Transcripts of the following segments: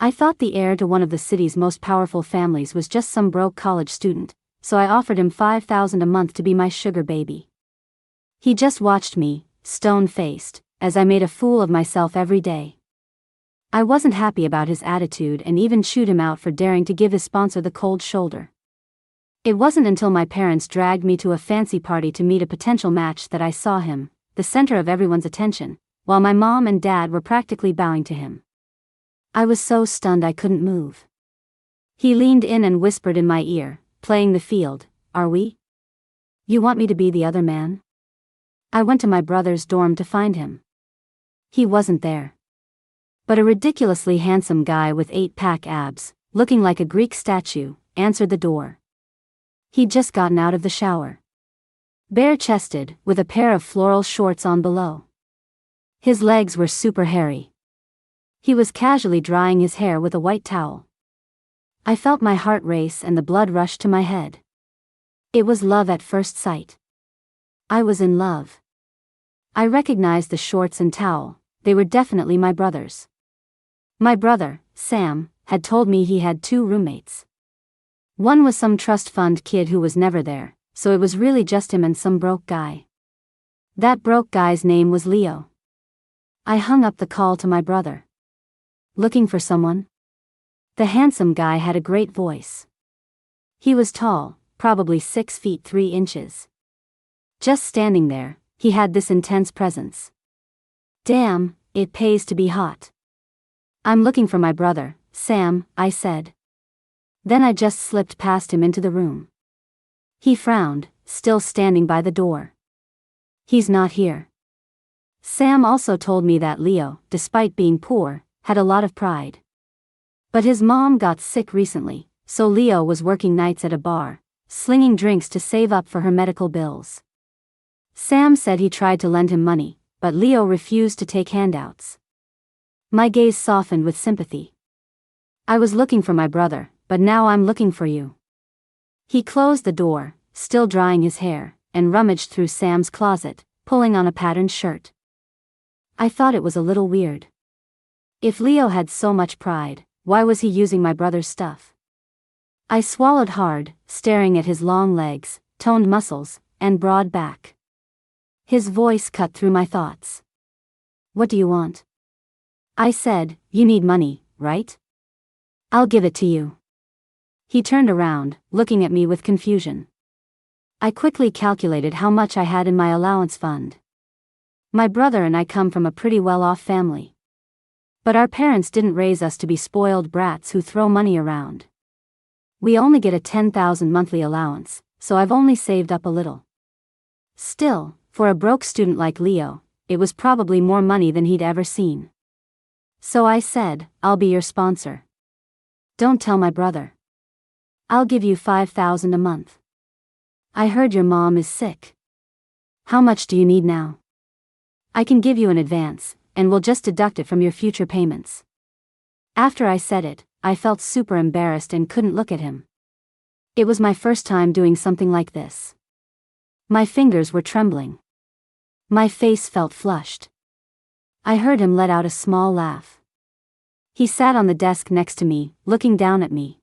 I thought the heir to one of the city's most powerful families was just some broke college student, so I offered him $5,000 a month to be my sugar baby. He just watched me, stone-faced, as I made a fool of myself every day. I wasn't happy about his attitude and even chewed him out for daring to give his sponsor the cold shoulder. It wasn't until my parents dragged me to a fancy party to meet a potential match that I saw him, the center of everyone's attention, while my mom and dad were practically bowing to him. I was so stunned I couldn't move. He leaned in and whispered in my ear, playing the field, "Are we? You want me to be the other man?" I went to my brother's dorm to find him. He wasn't there. But a ridiculously handsome guy with 8-pack abs, looking like a Greek statue, answered the door. He'd just gotten out of the shower. Bare-chested, with a pair of floral shorts on below. His legs were super hairy. He was casually drying his hair with a white towel. I felt my heart race and the blood rush to my head. It was love at first sight. I was in love. I recognized the shorts and towel, they were definitely my brother's. My brother, Sam, had told me he had 2 roommates. One was some trust fund kid who was never there, so it was really just him and some broke guy. That broke guy's name was Leo. I hung up the call to my brother. Looking for someone? The handsome guy had a great voice. He was tall, probably 6 feet 3 inches. Just standing there, he had this intense presence. Damn, it pays to be hot. I'm looking for my brother, Sam, I said. Then I just slipped past him into the room. He frowned, still standing by the door. He's not here. Sam also told me that Leo, despite being poor, had a lot of pride. But his mom got sick recently, so Leo was working nights at a bar, slinging drinks to save up for her medical bills. Sam said he tried to lend him money, but Leo refused to take handouts. My gaze softened with sympathy. I was looking for my brother, but now I'm looking for you. He closed the door, still drying his hair, and rummaged through Sam's closet, pulling on a patterned shirt. I thought it was a little weird. If Leo had so much pride, why was he using my brother's stuff? I swallowed hard, staring at his long legs, toned muscles, and broad back. His voice cut through my thoughts. "What do you want?" I said, "You need money, right? I'll give it to you." He turned around, looking at me with confusion. I quickly calculated how much I had in my allowance fund. My brother and I come from a pretty well-off family. But our parents didn't raise us to be spoiled brats who throw money around. We only get a $10,000 monthly allowance, so I've only saved up a little. Still, for a broke student like Leo, it was probably more money than he'd ever seen. So I said, "I'll be your sponsor. Don't tell my brother. I'll give you $5,000 a month. I heard your mom is sick. How much do you need now? I can give you an advance, and we'll just deduct it from your future payments." After I said it, I felt super embarrassed and couldn't look at him. It was my first time doing something like this. My fingers were trembling. My face felt flushed. I heard him let out a small laugh. He sat on the desk next to me, looking down at me.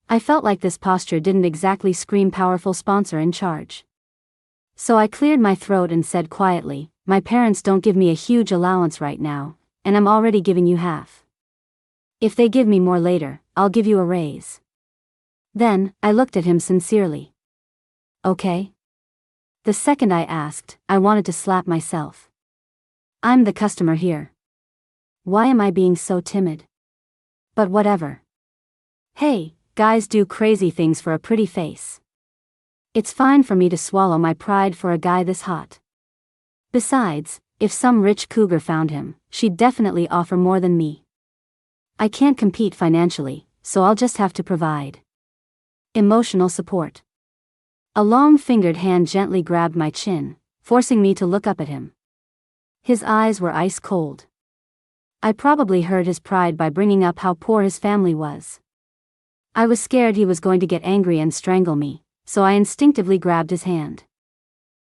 I felt like this posture didn't exactly scream powerful sponsor in charge. So I cleared my throat and said quietly, "My parents don't give me a huge allowance right now, and I'm already giving you half. If they give me more later, I'll give you a raise." Then, I looked at him sincerely. "Okay?" The second I asked, I wanted to slap myself. I'm the customer here. Why am I being so timid? But whatever. Hey, guys do crazy things for a pretty face. It's fine for me to swallow my pride for a guy this hot. Besides, if some rich cougar found him, she'd definitely offer more than me. I can't compete financially, so I'll just have to provide emotional support. A long-fingered hand gently grabbed my chin, forcing me to look up at him. His eyes were ice cold. I probably hurt his pride by bringing up how poor his family was. I was scared he was going to get angry and strangle me, so I instinctively grabbed his hand.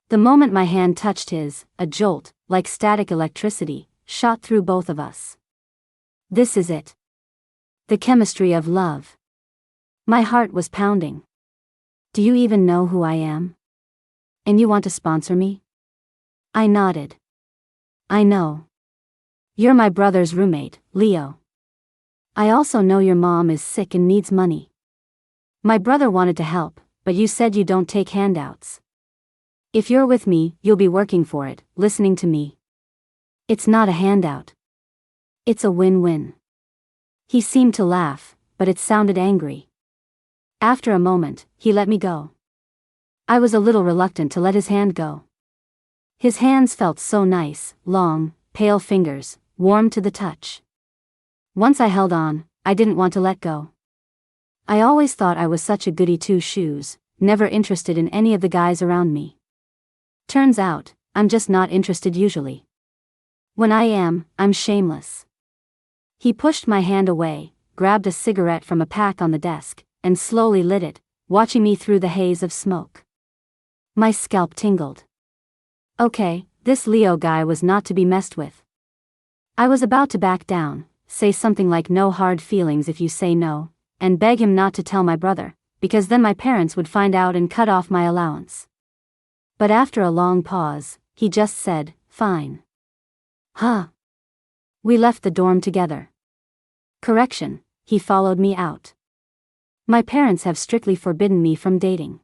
The moment my hand touched his, a jolt, like static electricity, shot through both of us. "This is it. The chemistry of love. My heart was pounding. Do you even know who I am? And you want to sponsor me? I nodded. I know. You're my brother's roommate, Leo. I also know your mom is sick and needs money. My brother wanted to help, but you said you don't take handouts. If you're with me, you'll be working for it, listening to me. It's not a handout. It's a win-win. He seemed to laugh, but it sounded angry. After a moment, he let me go. I was a little reluctant to let his hand go. His hands felt so nice, long, pale fingers, warm to the touch. Once I held on, I didn't want to let go. I always thought I was such a goody two-shoes, never interested in any of the guys around me. Turns out, I'm just not interested usually. When I am, I'm shameless. He pushed my hand away, grabbed a cigarette from a pack on the desk, and slowly lit it, watching me through the haze of smoke. My scalp tingled. Okay, this Leo guy was not to be messed with. I was about to back down, say something like no hard feelings if you say no, and beg him not to tell my brother, because then my parents would find out and cut off my allowance. But after a long pause, he just said, fine. Huh. We left the dorm together. Correction, he followed me out. My parents have strictly forbidden me from dating.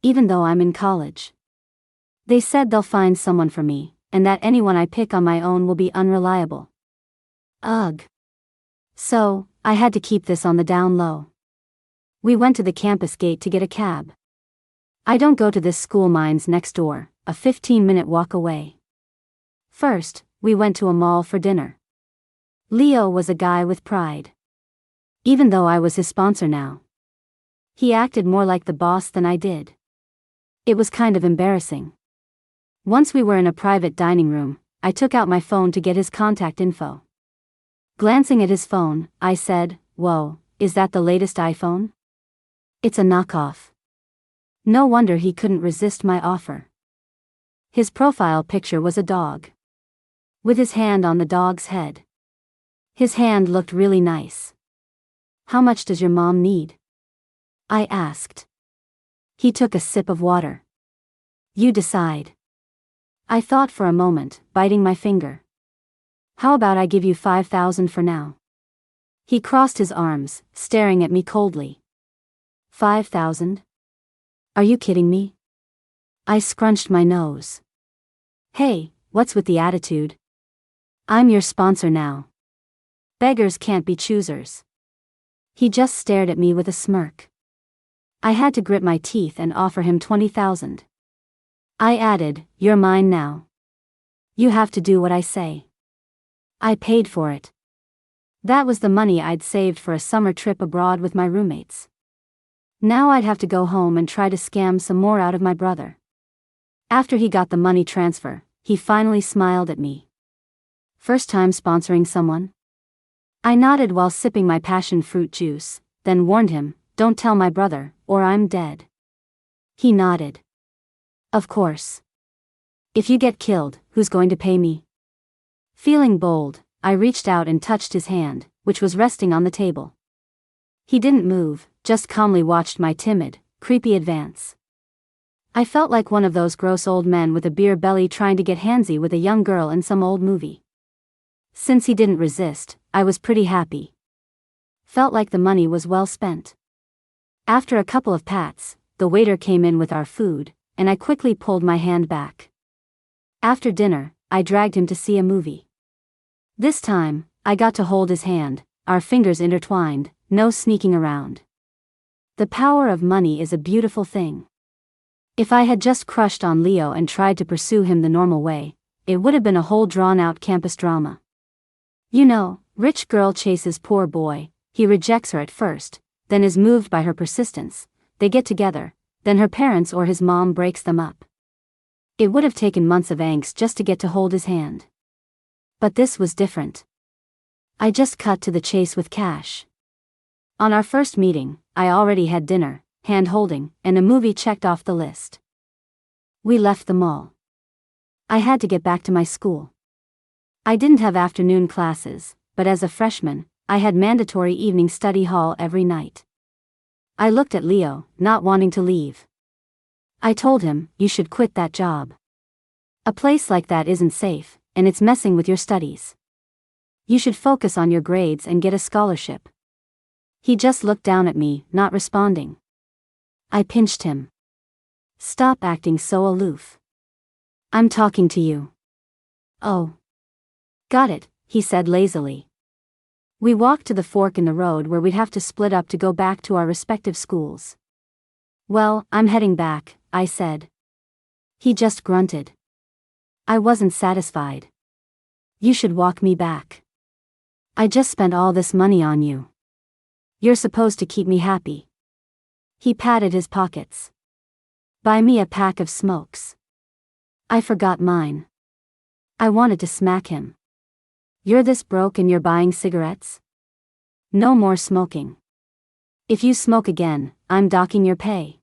Even though I'm in college. They said they'll find someone for me, and that anyone I pick on my own will be unreliable. Ugh. So, I had to keep this on the down low. We went to the campus gate to get a cab. I don't go to this school, mine's next door, a 15-minute walk away. First, we went to a mall for dinner. Leo was a guy with pride. Even though I was his sponsor now. He acted more like the boss than I did. It was kind of embarrassing. Once we were in a private dining room, I took out my phone to get his contact info. Glancing at his phone, I said, "Whoa, is that the latest iPhone?" "It's a knockoff." No wonder he couldn't resist my offer. His profile picture was a dog. With his hand on the dog's head. His hand looked really nice. "How much does your mom need?" I asked. He took a sip of water. "You decide." I thought for a moment, biting my finger. "How about I give you 5,000 for now?" He crossed his arms, staring at me coldly. 5,000? Are you kidding me? I scrunched my nose. Hey, what's with the attitude? I'm your sponsor now. Beggars can't be choosers. He just stared at me with a smirk. I had to grit my teeth and offer him 20,000. I added, "You're mine now. You have to do what I say." I paid for it. That was the money I'd saved for a summer trip abroad with my roommates. Now I'd have to go home and try to scam some more out of my brother. After he got the money transfer, he finally smiled at me. "First time sponsoring someone?" I nodded while sipping my passion fruit juice, then warned him, "Don't tell my brother, or I'm dead." He nodded. "Of course. If you get killed, who's going to pay me?" Feeling bold, I reached out and touched his hand, which was resting on the table. He didn't move, just calmly watched my timid, creepy advance. I felt like one of those gross old men with a beer belly trying to get handsy with a young girl in some old movie. Since he didn't resist, I was pretty happy. Felt like the money was well spent. After a couple of pats, the waiter came in with our food, and I quickly pulled my hand back. After dinner, I dragged him to see a movie. This time, I got to hold his hand, our fingers intertwined, no sneaking around. The power of money is a beautiful thing. If I had just crushed on Leo and tried to pursue him the normal way, it would have been a whole drawn-out campus drama. You know, rich girl chases poor boy, he rejects her at first, then is moved by her persistence, they get together, then her parents or his mom breaks them up. It would have taken months of angst just to get to hold his hand. But this was different. I just cut to the chase with cash. On our first meeting, I already had dinner, hand-holding, and a movie checked off the list. We left the mall. I had to get back to my school. I didn't have afternoon classes, but as a freshman, I had mandatory evening study hall every night. I looked at Leo, not wanting to leave. I told him, "You should quit that job. A place like that isn't safe, and it's messing with your studies. You should focus on your grades and get a scholarship." He just looked down at me, not responding. I pinched him. "Stop acting so aloof. I'm talking to you." "Oh. Got it," he said lazily. We walked to the fork in the road where we'd have to split up to go back to our respective schools. "Well, I'm heading back," I said. He just grunted. I wasn't satisfied. "You should walk me back. I just spent all this money on you. You're supposed to keep me happy." He patted his pockets. "Buy me a pack of smokes." I forgot mine. I wanted to smack him. "You're this broke and you're buying cigarettes? No more smoking. If you smoke again, I'm docking your pay."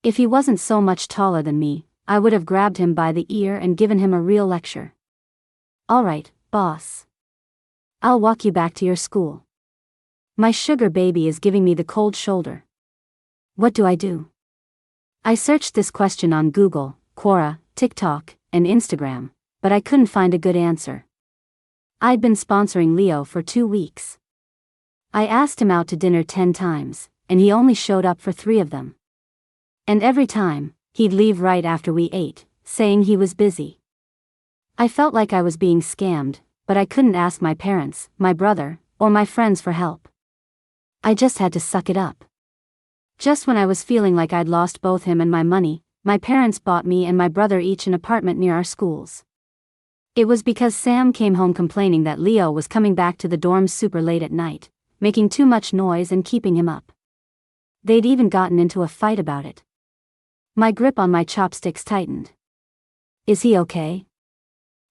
If he wasn't so much taller than me, I would have grabbed him by the ear and given him a real lecture. "All right, boss. I'll walk you back to your school. My sugar baby is giving me the cold shoulder. What do I do?" I searched this question on Google, Quora, TikTok, and Instagram, but I couldn't find a good answer. I'd been sponsoring Leo for 2 weeks. I asked him out to dinner 10 times, and he only showed up for 3 of them. And every time, he'd leave right after we ate, saying he was busy. I felt like I was being scammed, but I couldn't ask my parents, my brother, or my friends for help. I just had to suck it up. Just when I was feeling like I'd lost both him and my money, my parents bought me and my brother each an apartment near our schools. It was because Sam came home complaining that Leo was coming back to the dorms super late at night, making too much noise and keeping him up. They'd even gotten into a fight about it. My grip on my chopsticks tightened. "Is he okay?"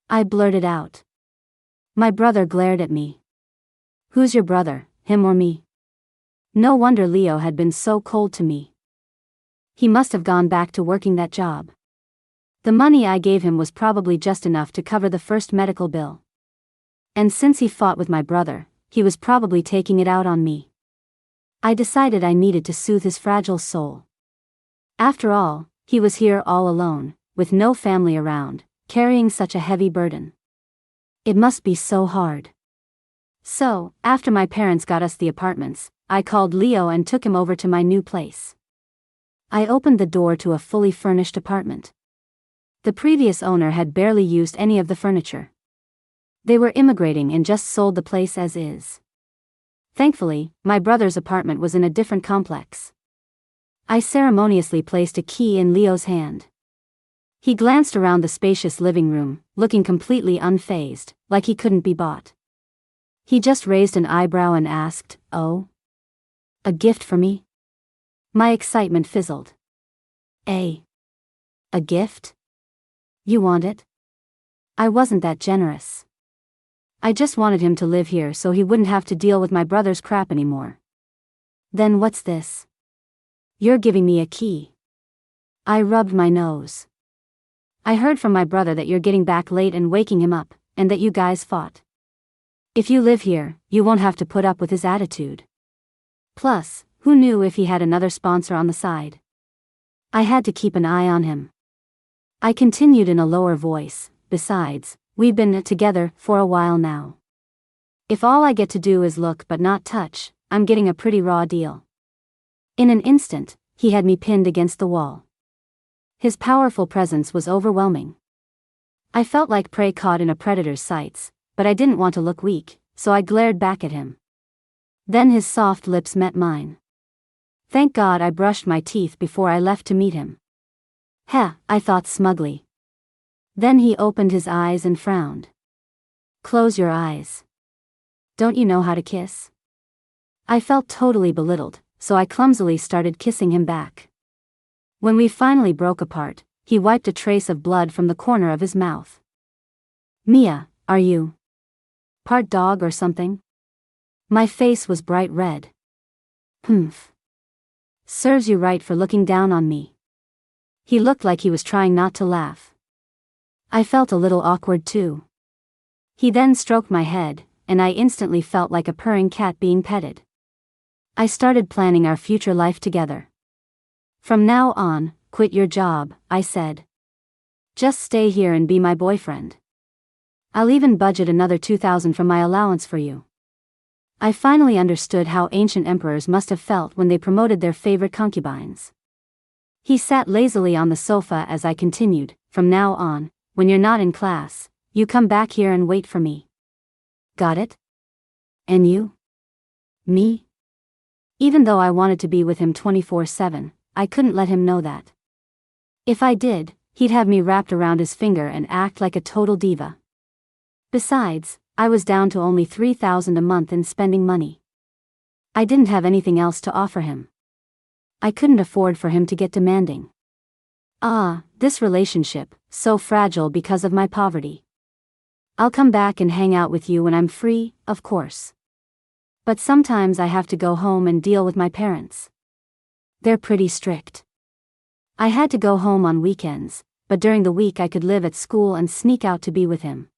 I blurted out. My brother glared at me. "Who's your brother, him or me?" No wonder Leo had been so cold to me. He must have gone back to working that job. The money I gave him was probably just enough to cover the first medical bill. And since he fought with my brother, he was probably taking it out on me. I decided I needed to soothe his fragile soul. After all, he was here all alone, with no family around, carrying such a heavy burden. It must be so hard. So, after my parents got us the apartments, I called Leo and took him over to my new place. I opened the door to a fully furnished apartment. The previous owner had barely used any of the furniture. They were immigrating and just sold the place as is. Thankfully, my brother's apartment was in a different complex. I ceremoniously placed a key in Leo's hand. He glanced around the spacious living room, looking completely unfazed, like he couldn't be bought. He just raised an eyebrow and asked, "Oh? A gift for me?" My excitement fizzled. A gift? You want it?" I wasn't that generous. I just wanted him to live here so he wouldn't have to deal with my brother's crap anymore. "Then what's this? You're giving me a key." I rubbed my nose. "I heard from my brother that you're getting back late and waking him up, and that you guys fought. If you live here, you won't have to put up with his attitude. Plus, who knew if he had another sponsor on the side? I had to keep an eye on him." I continued in a lower voice, "Besides, we've been together for a while now. If all I get to do is look but not touch, I'm getting a pretty raw deal." In an instant, he had me pinned against the wall. His powerful presence was overwhelming. I felt like prey caught in a predator's sights, but I didn't want to look weak, so I glared back at him. Then his soft lips met mine. Thank God I brushed my teeth before I left to meet him. "Heh," I thought smugly. Then he opened his eyes and frowned. "Close your eyes. Don't you know how to kiss?" I felt totally belittled, so I clumsily started kissing him back. When we finally broke apart, he wiped a trace of blood from the corner of his mouth. "Mia, are you part dog or something?" My face was bright red. "Humph. Serves you right for looking down on me." He looked like he was trying not to laugh. I felt a little awkward too. He then stroked my head, and I instantly felt like a purring cat being petted. I started planning our future life together. From now on, quit your job, I said. Just stay here and be my boyfriend. I'll even budget another $2,000 from my allowance for you. I finally understood how ancient emperors must have felt when they promoted their favorite concubines. He sat lazily on the sofa as I continued, from now on, when you're not in class, you come back here and wait for me. Got it? And you? Me? Even though I wanted to be with him 24/7, I couldn't let him know that. If I did, he'd have me wrapped around his finger and act like a total diva. Besides, I was down to only $3,000 a month in spending money. I didn't have anything else to offer him. I couldn't afford for him to get demanding. This relationship, so fragile because of my poverty. I'll come back and hang out with you when I'm free, of course. But sometimes I have to go home and deal with my parents. They're pretty strict. I had to go home on weekends, but during the week I could live at school and sneak out to be with him.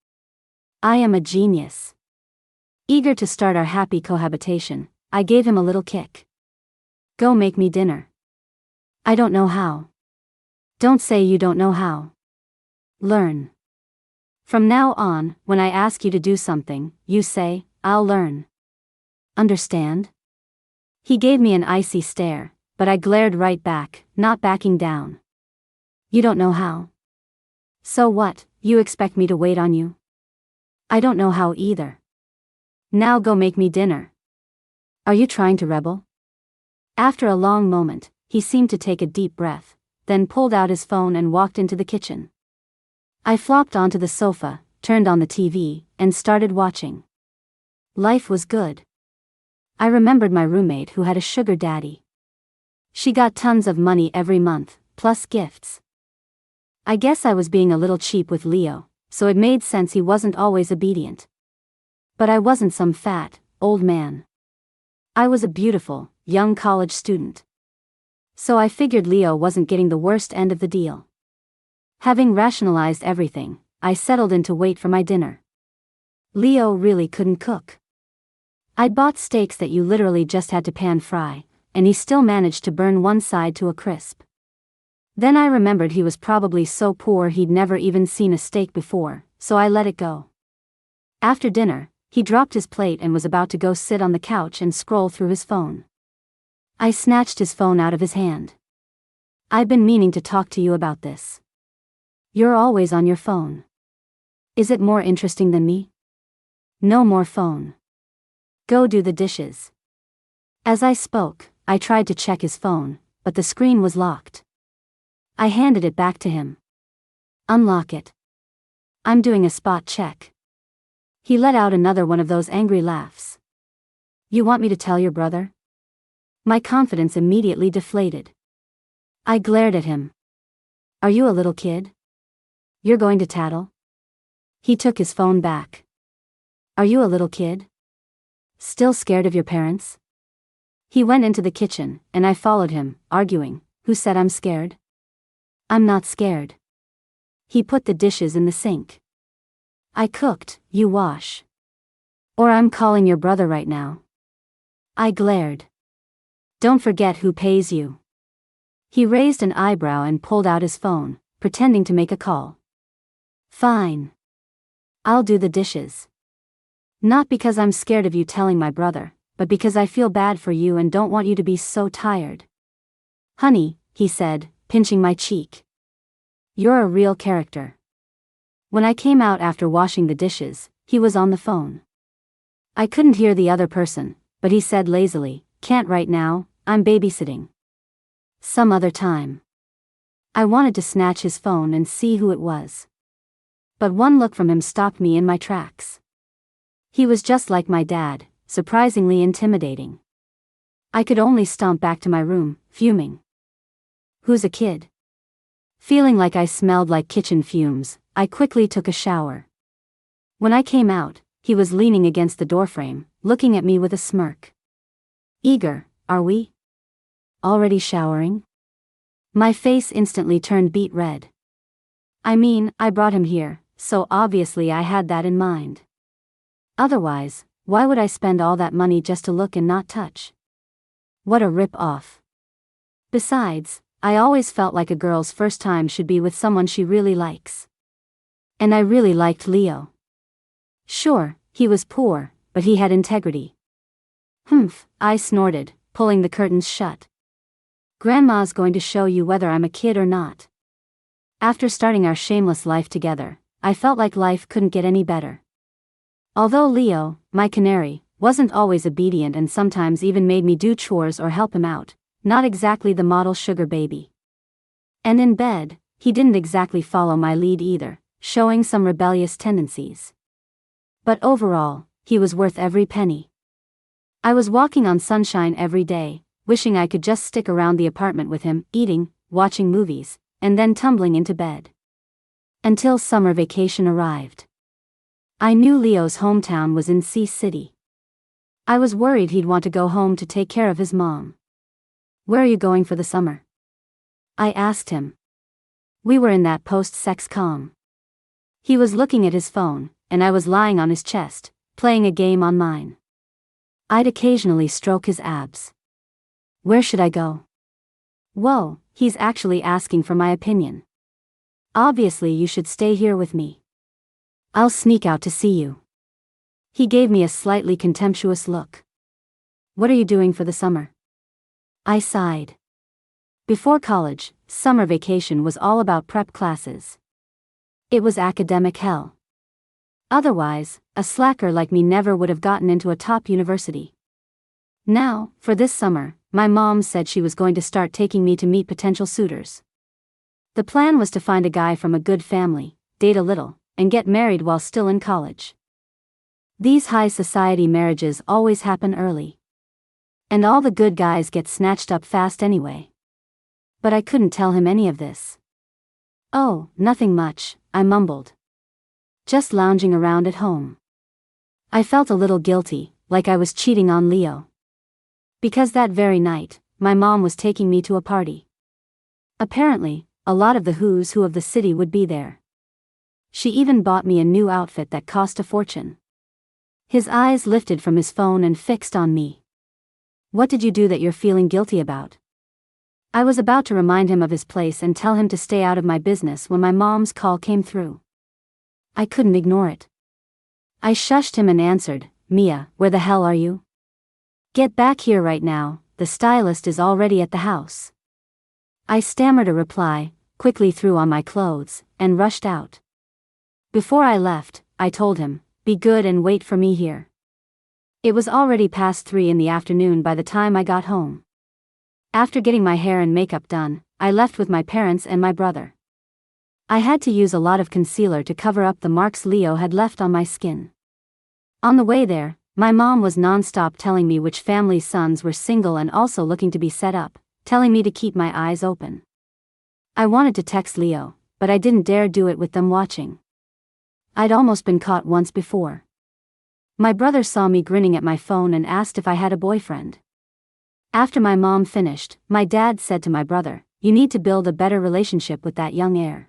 I am a genius. Eager to start our happy cohabitation, I gave him a little kick. Go make me dinner. I don't know how. Don't say you don't know how. Learn. From now on, when I ask you to do something, you say, I'll learn. Understand? He gave me an icy stare, but I glared right back, not backing down. You don't know how? So what, you expect me to wait on you? I don't know how either. Now go make me dinner. Are you trying to rebel? After a long moment, he seemed to take a deep breath, then pulled out his phone and walked into the kitchen. I flopped onto the sofa, turned on the TV, and started watching. Life was good. I remembered my roommate who had a sugar daddy. She got tons of money every month, plus gifts. I guess I was being a little cheap with Leo, so it made sense he wasn't always obedient. But I wasn't some fat, old man. I was a beautiful, young college student. So I figured Leo wasn't getting the worst end of the deal. Having rationalized everything, I settled in to wait for my dinner. Leo really couldn't cook. I'd bought steaks that you literally just had to pan fry, and he still managed to burn one side to a crisp. Then I remembered he was probably so poor he'd never even seen a steak before, so I let it go. After dinner, he dropped his plate and was about to go sit on the couch and scroll through his phone. I snatched his phone out of his hand. I've been meaning to talk to you about this. You're always on your phone. Is it more interesting than me? No more phone. Go do the dishes. As I spoke, I tried to check his phone, but the screen was locked. I handed it back to him. Unlock it. I'm doing a spot check. He let out another one of those angry laughs. You want me to tell your brother? My confidence immediately deflated. I glared at him. Are you a little kid? You're going to tattle? He took his phone back. Are you a little kid? Still scared of your parents? He went into the kitchen, and I followed him, arguing, who said I'm scared? I'm not scared. He put the dishes in the sink. I cooked, you wash. Or I'm calling your brother right now. I glared. Don't forget who pays you. He raised an eyebrow and pulled out his phone, pretending to make a call. Fine. I'll do the dishes. Not because I'm scared of you telling my brother, but because I feel bad for you and don't want you to be so tired. Honey, he said, pinching my cheek. You're a real character. When I came out after washing the dishes, he was on the phone. I couldn't hear the other person, but he said lazily, can't right now, I'm babysitting. Some other time. I wanted to snatch his phone and see who it was. But one look from him stopped me in my tracks. He was just like my dad, surprisingly intimidating. I could only stomp back to my room, fuming. Who's a kid? Feeling like I smelled like kitchen fumes, I quickly took a shower. When I came out, he was leaning against the doorframe, looking at me with a smirk. Eager, are we? Already showering? My face instantly turned beet red. I mean, I brought him here, so obviously I had that in mind. Otherwise, why would I spend all that money just to look and not touch? What a rip-off. Besides, I always felt like a girl's first time should be with someone she really likes. And I really liked Leo. Sure, he was poor, but he had integrity. Humph, I snorted, pulling the curtains shut. Grandma's going to show you whether I'm a kid or not. After starting our shameless life together, I felt like life couldn't get any better. Although Leo, my canary, wasn't always obedient and sometimes even made me do chores or help him out, not exactly the model sugar baby. And in bed, he didn't exactly follow my lead either, showing some rebellious tendencies. But overall, he was worth every penny. I was walking on sunshine every day, wishing I could just stick around the apartment with him, eating, watching movies, and then tumbling into bed. Until summer vacation arrived. I knew Leo's hometown was in Sea City. I was worried he'd want to go home to take care of his mom. "Where are you going for the summer?" I asked him. We were in that post-sex calm. He was looking at his phone, and I was lying on his chest, playing a game on mine. I'd occasionally stroke his abs. "Where should I go?" "Whoa, he's actually asking for my opinion. Obviously you should stay here with me. I'll sneak out to see you." He gave me a slightly contemptuous look. "What are you doing for the summer?" I sighed. Before college, summer vacation was all about prep classes. It was academic hell. Otherwise, a slacker like me never would have gotten into a top university. Now, for this summer, my mom said she was going to start taking me to meet potential suitors. The plan was to find a guy from a good family, date a little, and get married while still in college. These high society marriages always happen early. And all the good guys get snatched up fast anyway. But I couldn't tell him any of this. "Oh, nothing much," I mumbled. "Just lounging around at home." I felt a little guilty, like I was cheating on Leo. Because that very night, my mom was taking me to a party. Apparently, a lot of the who's who of the city would be there. She even bought me a new outfit that cost a fortune. His eyes lifted from his phone and fixed on me. "What did you do that you're feeling guilty about?" I was about to remind him of his place and tell him to stay out of my business when my mom's call came through. I couldn't ignore it. I shushed him and answered, "Mia, where the hell are you? Get back here right now, the stylist is already at the house." I stammered a reply, quickly threw on my clothes, and rushed out. Before I left, I told him, "Be good and wait for me here." It was already past 3 in the afternoon by the time I got home. After getting my hair and makeup done, I left with my parents and my brother. I had to use a lot of concealer to cover up the marks Leo had left on my skin. On the way there, my mom was non-stop telling me which family's sons were single and also looking to be set up, telling me to keep my eyes open. I wanted to text Leo, but I didn't dare do it with them watching. I'd almost been caught once before. My brother saw me grinning at my phone and asked if I had a boyfriend. After my mom finished, my dad said to my brother, "You need to build a better relationship with that young heir."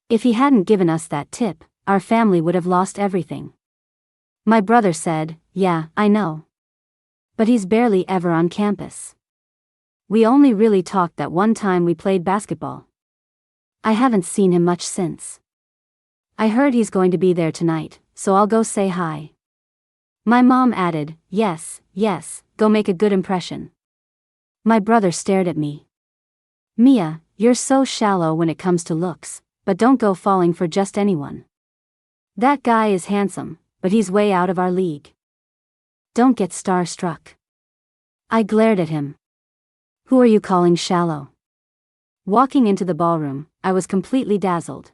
If he hadn't given us that tip, our family would have lost everything. My brother said, "Yeah, I know. But he's barely ever on campus. We only really talked that one time we played basketball. I haven't seen him much since. I heard he's going to be there tonight, so I'll go say hi." My mom added, Yes, go make a good impression." My brother stared at me. "Mia, you're so shallow when it comes to looks, but don't go falling for just anyone. That guy is handsome, but he's way out of our league. Don't get starstruck." I glared at him. "Who are you calling shallow?" Walking into the ballroom, I was completely dazzled.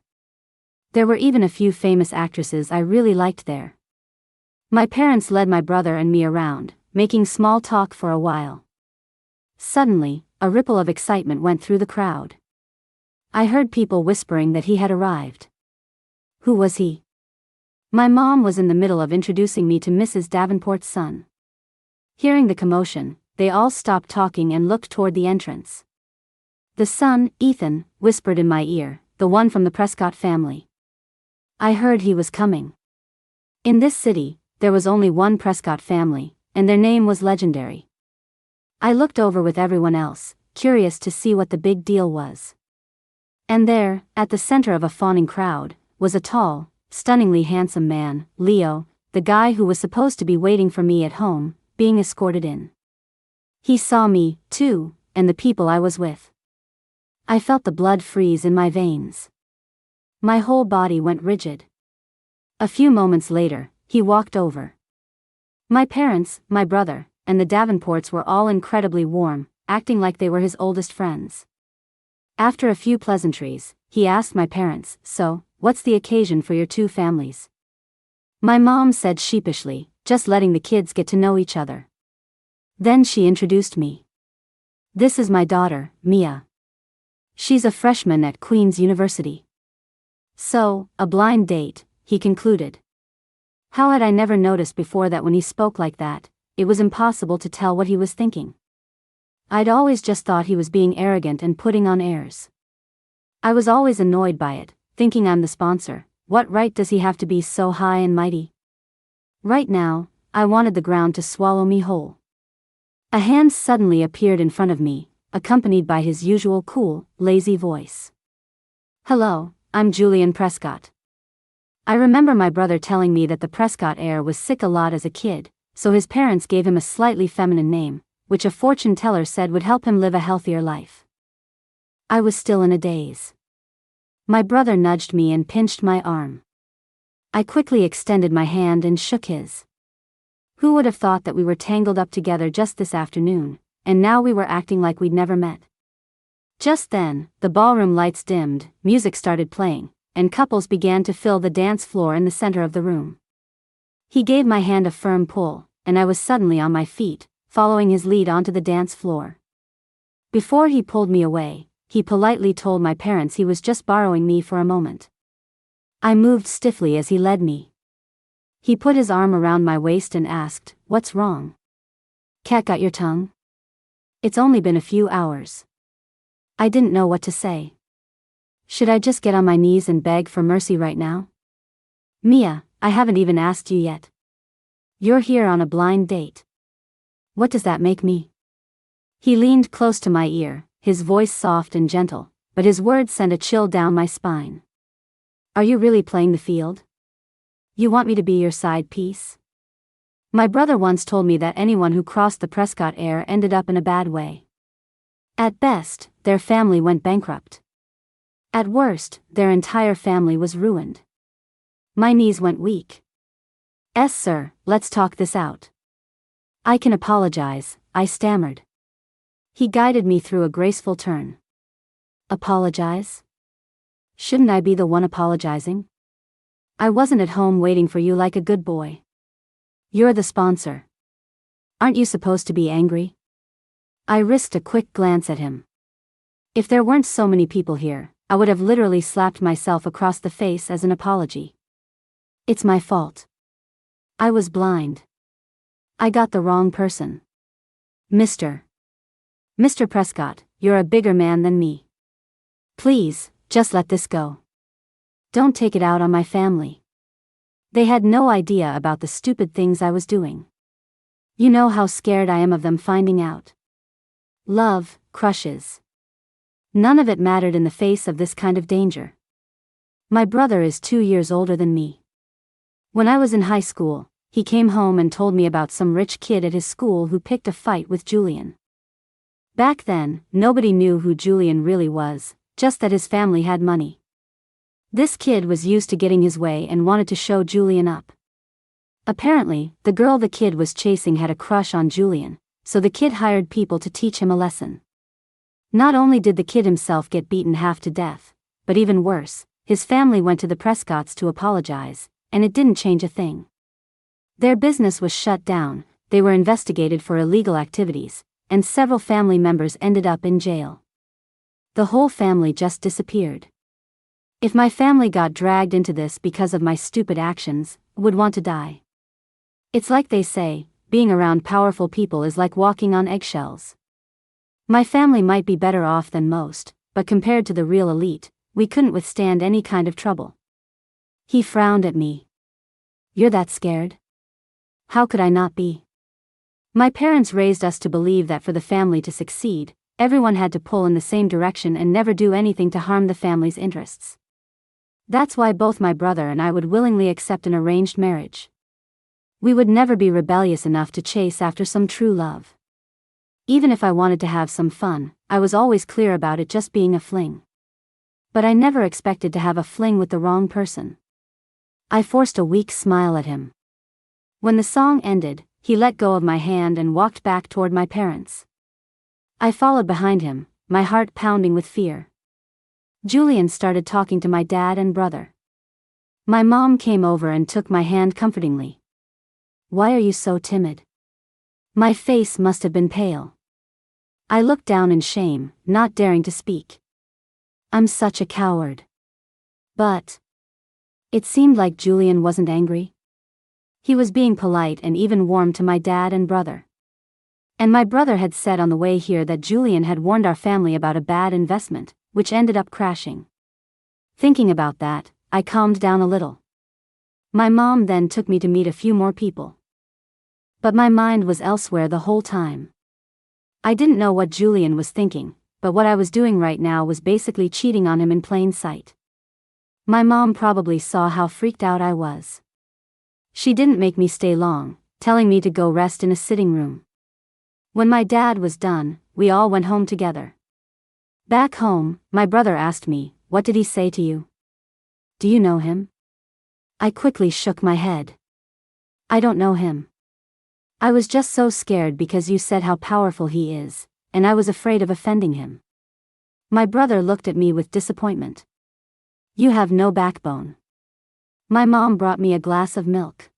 There were even a few famous actresses I really liked there. My parents led my brother and me around, making small talk for a while. Suddenly, a ripple of excitement went through the crowd. I heard people whispering that he had arrived. Who was he? My mom was in the middle of introducing me to Mrs. Davenport's son. Hearing the commotion, they all stopped talking and looked toward the entrance. "The son, Ethan," whispered in my ear, "the one from the Prescott family. I heard he was coming." In this city, there was only one Prescott family, and their name was legendary. I looked over with everyone else, curious to see what the big deal was. And there, at the center of a fawning crowd, was a tall, stunningly handsome man, Leo, the guy who was supposed to be waiting for me at home, being escorted in. He saw me, too, and the people I was with. I felt the blood freeze in my veins. My whole body went rigid. A few moments later, he walked over. My parents, my brother, and the Davenports were all incredibly warm, acting like they were his oldest friends. After a few pleasantries, he asked my parents, "So, what's the occasion for your two families?" My mom said sheepishly, "Just letting the kids get to know each other." Then she introduced me. "This is my daughter, Mia. She's a freshman at Queen's University." So, a blind date, he concluded. How had I never noticed before that when he spoke like that, it was impossible to tell what he was thinking? I'd always just thought he was being arrogant and putting on airs. I was always annoyed by it, thinking I'm the sponsor. What right does he have to be so high and mighty? Right now, I wanted the ground to swallow me whole. A hand suddenly appeared in front of me, accompanied by his usual cool, lazy voice. "Hello, I'm Julian Prescott." I remember my brother telling me that the Prescott heir was sick a lot as a kid, so his parents gave him a slightly feminine name, which a fortune teller said would help him live a healthier life. I was still in a daze. My brother nudged me and pinched my arm. I quickly extended my hand and shook his. Who would have thought that we were tangled up together just this afternoon, and now we were acting like we'd never met? Just then, the ballroom lights dimmed, music started playing, and couples began to fill the dance floor in the center of the room. He gave my hand a firm pull, and I was suddenly on my feet, following his lead onto the dance floor. Before he pulled me away, he politely told my parents he was just borrowing me for a moment. I moved stiffly as he led me. He put his arm around my waist and asked, "What's wrong? Cat got your tongue?" "It's only been a few hours." I didn't know what to say. Should I just get on my knees and beg for mercy right now? "Mia, I haven't even asked you yet. You're here on a blind date. What does that make me?" He leaned close to my ear, his voice soft and gentle, but his words sent a chill down my spine. "Are you really playing the field? You want me to be your side piece?" My brother once told me that anyone who crossed the Prescott heir ended up in a bad way. At best, their family went bankrupt. At worst, their entire family was ruined. My knees went weak. "Yes, sir, let's talk this out." "I can apologize," I stammered. He guided me through a graceful turn. "Apologize? Shouldn't I be the one apologizing? I wasn't at home waiting for you like a good boy. You're the sponsor. Aren't you supposed to be angry?" I risked a quick glance at him. If there weren't so many people here, I would have literally slapped myself across the face as an apology. It's my fault. I was blind. I got the wrong person. Mr. Prescott, you're a bigger man than me. Please, just let this go. Don't take it out on my family. They had no idea about the stupid things I was doing. You know how scared I am of them finding out. Love, crushes. None of it mattered in the face of this kind of danger. My brother is 2 years older than me. When I was in high school, he came home and told me about some rich kid at his school who picked a fight with Julian. Back then, nobody knew who Julian really was, just that his family had money. This kid was used to getting his way and wanted to show Julian up. Apparently, the girl the kid was chasing had a crush on Julian, so the kid hired people to teach him a lesson. Not only did the kid himself get beaten half to death, but even worse, his family went to the Prescotts to apologize, and it didn't change a thing. Their business was shut down, they were investigated for illegal activities, and several family members ended up in jail. The whole family just disappeared. If my family got dragged into this because of my stupid actions, I would want to die. It's like they say, being around powerful people is like walking on eggshells. My family might be better off than most, but compared to the real elite, we couldn't withstand any kind of trouble. He frowned at me. You're that scared? How could I not be? My parents raised us to believe that for the family to succeed, everyone had to pull in the same direction and never do anything to harm the family's interests. That's why both my brother and I would willingly accept an arranged marriage. We would never be rebellious enough to chase after some true love. Even if I wanted to have some fun, I was always clear about it just being a fling. But I never expected to have a fling with the wrong person. I forced a weak smile at him. When the song ended, he let go of my hand and walked back toward my parents. I followed behind him, my heart pounding with fear. Julian started talking to my dad and brother. My mom came over and took my hand comfortingly. "Why are you so timid?" My face must have been pale. I looked down in shame, not daring to speak. I'm such a coward. But it seemed like Julian wasn't angry. He was being polite and even warm to my dad and brother. And my brother had said on the way here that Julian had warned our family about a bad investment, which ended up crashing. Thinking about that, I calmed down a little. My mom then took me to meet a few more people. But my mind was elsewhere the whole time. I didn't know what Julian was thinking, but what I was doing right now was basically cheating on him in plain sight. My mom probably saw how freaked out I was. She didn't make me stay long, telling me to go rest in a sitting room. When my dad was done, we all went home together. Back home, my brother asked me, "What did he say to you? Do you know him?" I quickly shook my head. "I don't know him. I was just so scared because you said how powerful he is, and I was afraid of offending him." My brother looked at me with disappointment. "You have no backbone." My mom brought me a glass of milk.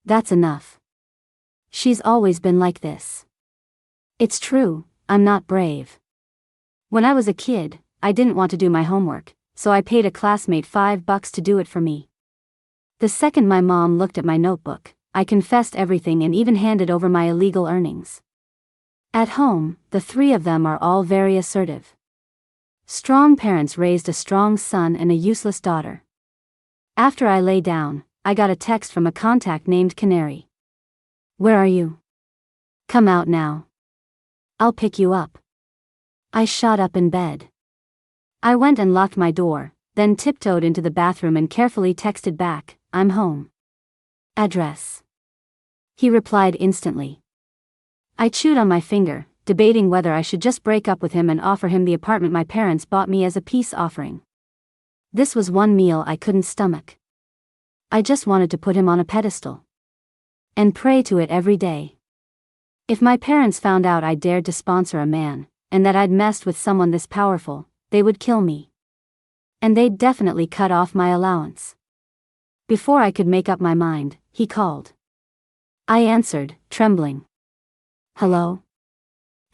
"That's enough. She's always been like this." It's true, I'm not brave. When I was a kid, I didn't want to do my homework, so I paid a classmate $5 to do it for me. The second my mom looked at my notebook, I confessed everything and even handed over my illegal earnings. At home, the three of them are all very assertive. Strong parents raised a strong son and a useless daughter. After I lay down, I got a text from a contact named Canary. "Where are you? Come out now. I'll pick you up." I shot up in bed. I went and locked my door, then tiptoed into the bathroom and carefully texted back, "I'm home. Address." He replied instantly. I chewed on my finger, debating whether I should just break up with him and offer him the apartment my parents bought me as a peace offering. This was one meal I couldn't stomach. I just wanted to put him on a pedestal and pray to it every day. If my parents found out I dared to sponsor a man, and that I'd messed with someone this powerful, they would kill me. And they'd definitely cut off my allowance. Before I could make up my mind, he called. I answered, trembling. "Hello?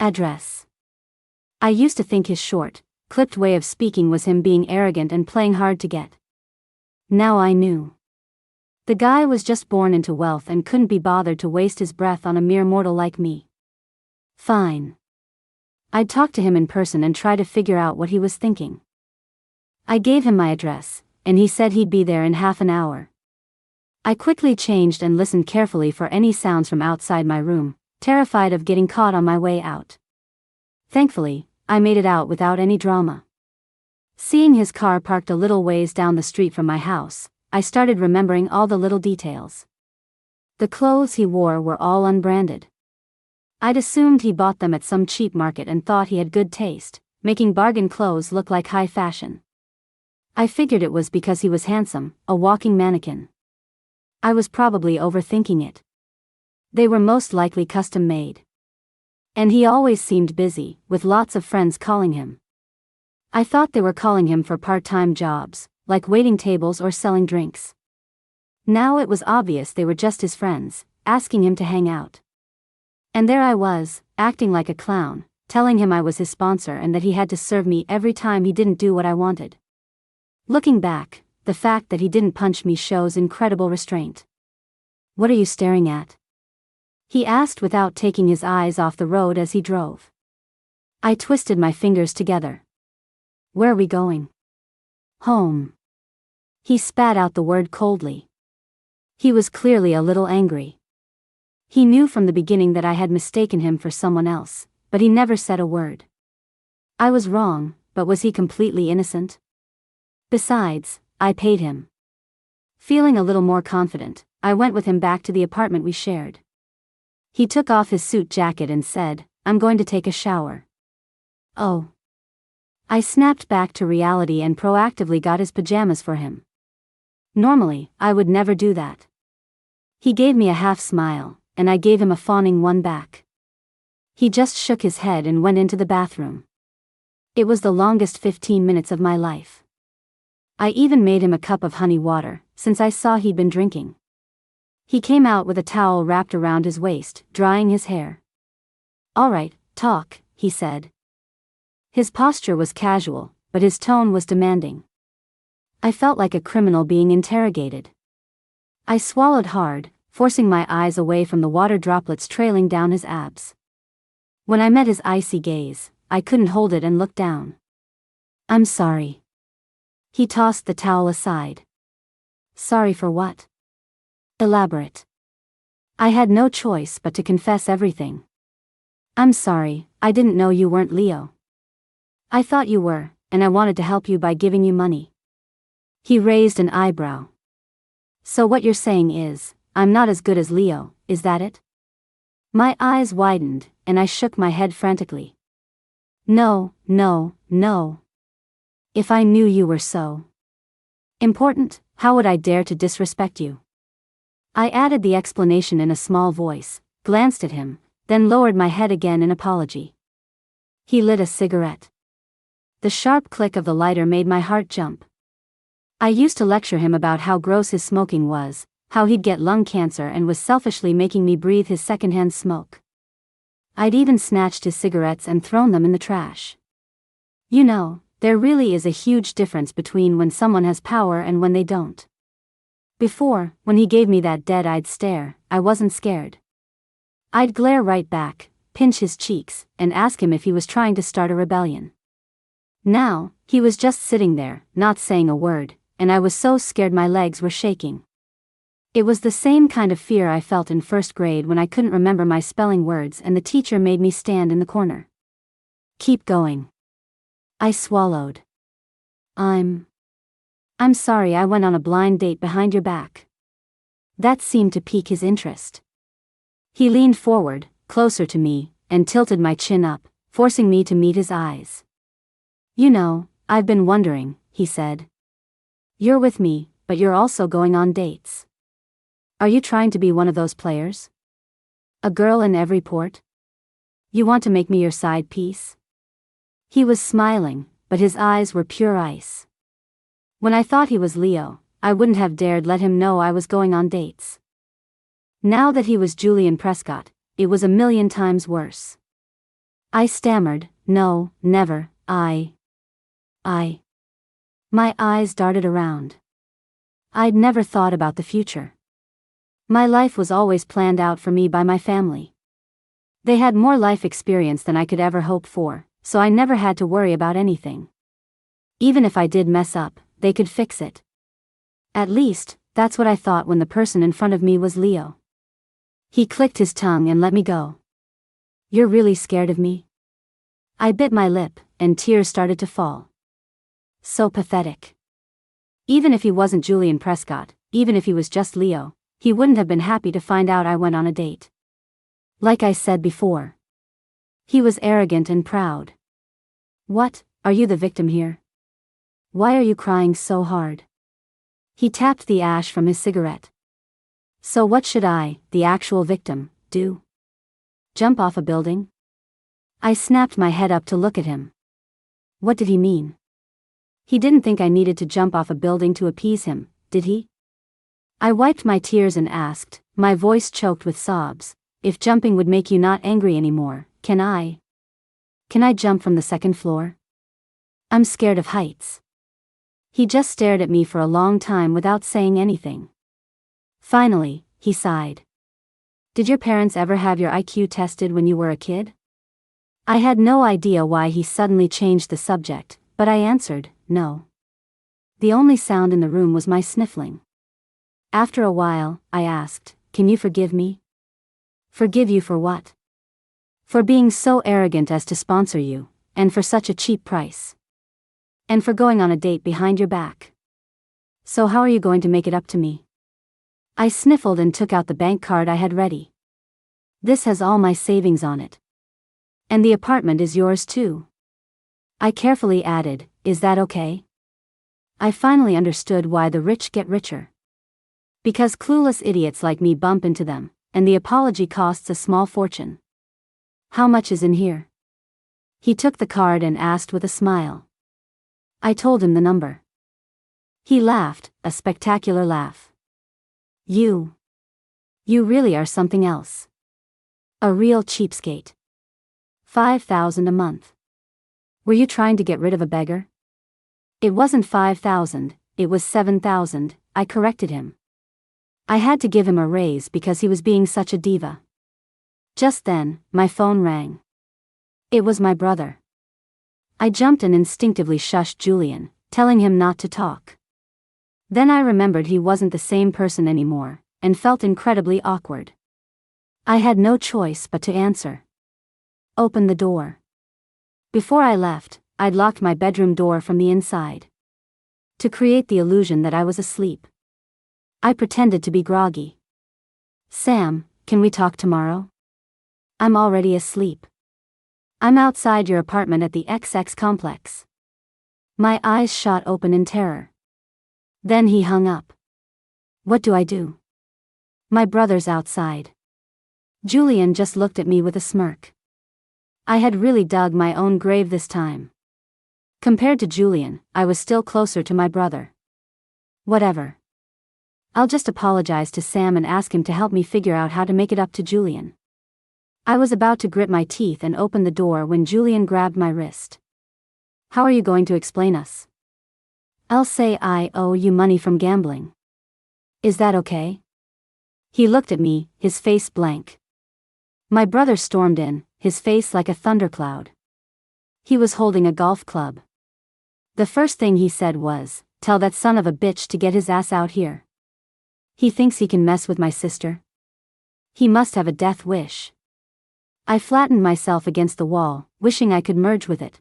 Address." I used to think his short, clipped way of speaking was him being arrogant and playing hard to get. Now I knew. The guy was just born into wealth and couldn't be bothered to waste his breath on a mere mortal like me. Fine. I'd talk to him in person and try to figure out what he was thinking. I gave him my address, and he said he'd be there in half an hour. I quickly changed and listened carefully for any sounds from outside my room, terrified of getting caught on my way out. Thankfully, I made it out without any drama. Seeing his car parked a little ways down the street from my house, I started remembering all the little details. The clothes he wore were all unbranded. I'd assumed he bought them at some cheap market and thought he had good taste, making bargain clothes look like high fashion. I figured it was because he was handsome, a walking mannequin. I was probably overthinking it. They were most likely custom made. And he always seemed busy, with lots of friends calling him. I thought they were calling him for part-time jobs, like waiting tables or selling drinks. Now it was obvious they were just his friends, asking him to hang out. And there I was, acting like a clown, telling him I was his sponsor and that he had to serve me every time he didn't do what I wanted. Looking back, the fact that he didn't punch me shows incredible restraint. "What are you staring at?" he asked without taking his eyes off the road as he drove. I twisted my fingers together. "Where are we going?" "Home." He spat out the word coldly. He was clearly a little angry. He knew from the beginning that I had mistaken him for someone else, but he never said a word. I was wrong, but was he completely innocent? Besides, I paid him. Feeling a little more confident, I went with him back to the apartment we shared. He took off his suit jacket and said, "I'm going to take a shower." Oh. I snapped back to reality and proactively got his pajamas for him. Normally, I would never do that. He gave me a half smile, and I gave him a fawning one back. He just shook his head and went into the bathroom. It was the longest 15 minutes of my life. I even made him a cup of honey water, since I saw he'd been drinking. He came out with a towel wrapped around his waist, drying his hair. "All right, talk," he said. His posture was casual, but his tone was demanding. I felt like a criminal being interrogated. I swallowed hard, forcing my eyes away from the water droplets trailing down his abs. When I met his icy gaze, I couldn't hold it and looked down. "I'm sorry." He tossed the towel aside. "Sorry for what?" "Elaborate." I had no choice but to confess everything. "I'm sorry, I didn't know you weren't Leo. I thought you were, and I wanted to help you by giving you money." He raised an eyebrow. "So what you're saying is, I'm not as good as Leo, is that it?" My eyes widened, and I shook my head frantically. No. If I knew you were so important, how would I dare to disrespect you? I added the explanation in a small voice, glanced at him, then lowered my head again in apology. He lit a cigarette. The sharp click of the lighter made my heart jump. I used to lecture him about how gross his smoking was, how he'd get lung cancer and was selfishly making me breathe his secondhand smoke. I'd even snatched his cigarettes and thrown them in the trash. You know, there really is a huge difference between when someone has power and when they don't. Before, when he gave me that dead-eyed stare, I wasn't scared. I'd glare right back, pinch his cheeks, and ask him if he was trying to start a rebellion. Now, he was just sitting there, not saying a word, and I was so scared my legs were shaking. It was the same kind of fear I felt in first grade when I couldn't remember my spelling words and the teacher made me stand in the corner. "Keep going." I swallowed. I'm sorry I went on a blind date behind your back." That seemed to pique his interest. He leaned forward, closer to me, and tilted my chin up, forcing me to meet his eyes. "You know, I've been wondering," he said. "You're with me, but you're also going on dates. Are you trying to be one of those players? A girl in every port? You want to make me your side piece?" He was smiling, but his eyes were pure ice. When I thought he was Leo, I wouldn't have dared let him know I was going on dates. Now that he was Julian Prescott, it was a million times worse. I stammered, "No, never, I. My eyes darted around. I'd never thought about the future. My life was always planned out for me by my family. They had more life experience than I could ever hope for, so I never had to worry about anything. Even if I did mess up, they could fix it. At least, that's what I thought when the person in front of me was Leo. He clicked his tongue and let me go. "You're really scared of me?" I bit my lip, and tears started to fall. So pathetic. Even if he wasn't Julian Prescott, even if he was just Leo, he wouldn't have been happy to find out I went on a date. Like I said before, he was arrogant and proud. "What, are you the victim here? Why are you crying so hard?" He tapped the ash from his cigarette. "So what should I, the actual victim, do? Jump off a building?" I snapped my head up to look at him. What did he mean? He didn't think I needed to jump off a building to appease him, did he? I wiped my tears and asked, my voice choked with sobs, "If jumping would make you not angry anymore, can I jump from the second floor? I'm scared of heights." He just stared at me for a long time without saying anything. Finally, he sighed. "Did your parents ever have your IQ tested when you were a kid?" I had no idea why he suddenly changed the subject, but I answered, "No." The only sound in the room was my sniffling. After a while, I asked, "Can you forgive me?" Forgive you for what? For being so arrogant as to sponsor you, and for such a cheap price. And for going on a date behind your back. So how are you going to make it up to me? I sniffled and took out the bank card I had ready. This has all my savings on it. And the apartment is yours too. I carefully added, is that okay? I finally understood why the rich get richer. Because clueless idiots like me bump into them, and the apology costs a small fortune. How much is in here? He took the card and asked with a smile. I told him the number. He laughed, a spectacular laugh. You really are something else. A real cheapskate. 5,000 a month. Were you trying to get rid of a beggar? It wasn't 5,000, it was 7,000, I corrected him. I had to give him a raise because he was being such a diva. Just then, my phone rang. It was my brother. I jumped and instinctively shushed Julian, telling him not to talk. Then I remembered he wasn't the same person anymore, and felt incredibly awkward. I had no choice but to answer. Open the door. Before I left, I'd locked my bedroom door from the inside. To create the illusion that I was asleep. I pretended to be groggy. Sam, can we talk tomorrow? I'm already asleep. I'm outside your apartment at the XX complex. My eyes shot open in terror. Then he hung up. What do I do? My brother's outside. Julian just looked at me with a smirk. I had really dug my own grave this time. Compared to Julian, I was still closer to my brother. Whatever. I'll just apologize to Sam and ask him to help me figure out how to make it up to Julian. I was about to grit my teeth and open the door when Julian grabbed my wrist. How are you going to explain us? I'll say I owe you money from gambling. Is that okay? He looked at me, his face blank. My brother stormed in, his face like a thundercloud. He was holding a golf club. The first thing he said was, "Tell that son of a bitch to get his ass out here. He thinks he can mess with my sister. He must have a death wish." I flattened myself against the wall, wishing I could merge with it.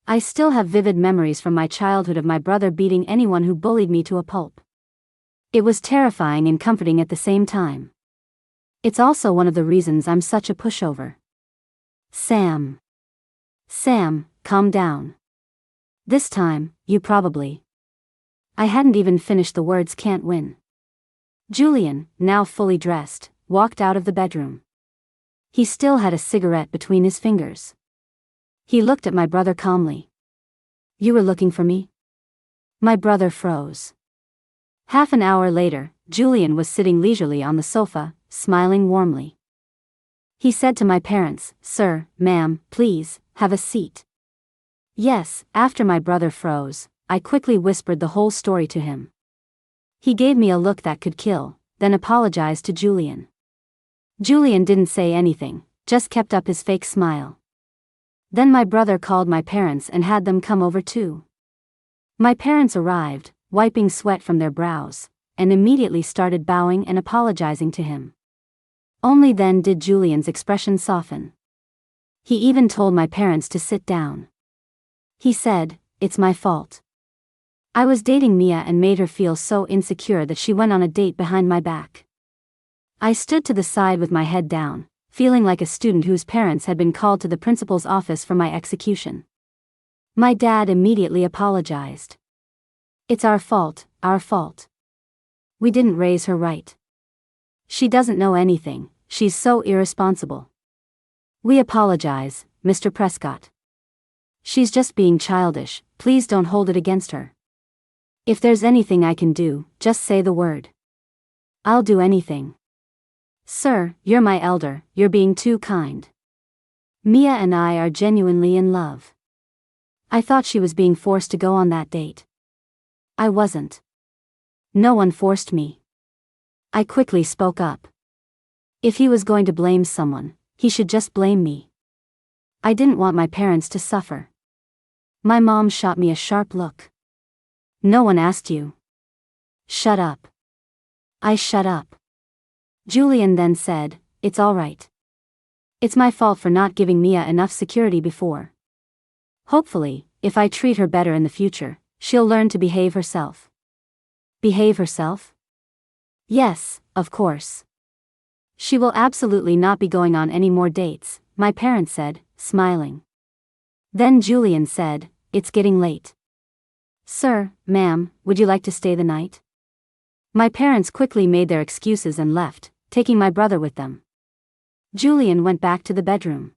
I still have vivid memories from my childhood of my brother beating anyone who bullied me to a pulp. It was terrifying and comforting at the same time. It's also one of the reasons I'm such a pushover. Sam, calm down. This time, you probably. I hadn't even finished the words can't win. Julian, now fully dressed, walked out of the bedroom. He still had a cigarette between his fingers. He looked at my brother calmly. You were looking for me? My brother froze. Half an hour later, Julian was sitting leisurely on the sofa, smiling warmly. He said to my parents, "Sir, ma'am, please, have a seat." Yes, after my brother froze, I quickly whispered the whole story to him. He gave me a look that could kill, then apologized to Julian. Julian didn't say anything, just kept up his fake smile. Then my brother called my parents and had them come over too. My parents arrived, wiping sweat from their brows, and immediately started bowing and apologizing to him. Only then did Julian's expression soften. He even told my parents to sit down. He said, "It's my fault. I was dating Mia and made her feel so insecure that she went on a date behind my back." I stood to the side with my head down, feeling like a student whose parents had been called to the principal's office for my execution. My dad immediately apologized. "It's our fault, our fault. We didn't raise her right. She doesn't know anything, she's so irresponsible. We apologize, Mr. Prescott. She's just being childish, please don't hold it against her. If there's anything I can do, just say the word. I'll do anything. Sir, you're my elder, you're being too kind. Mia and I are genuinely in love. I thought she was being forced to go on that date. I wasn't. No one forced me." I quickly spoke up. If he was going to blame someone, he should just blame me. I didn't want my parents to suffer. My mom shot me a sharp look. "No one asked you." "Shut up." I shut up. Julian then said, it's alright. It's my fault for not giving Mia enough security before. Hopefully, if I treat her better in the future, she'll learn to behave herself. Behave herself? Yes, of course. She will absolutely not be going on any more dates, my parents said, smiling. Then Julian said, "It's getting late. Sir, ma'am, would you like to stay the night?" My parents quickly made their excuses and left, taking my brother with them. Julian went back to the bedroom.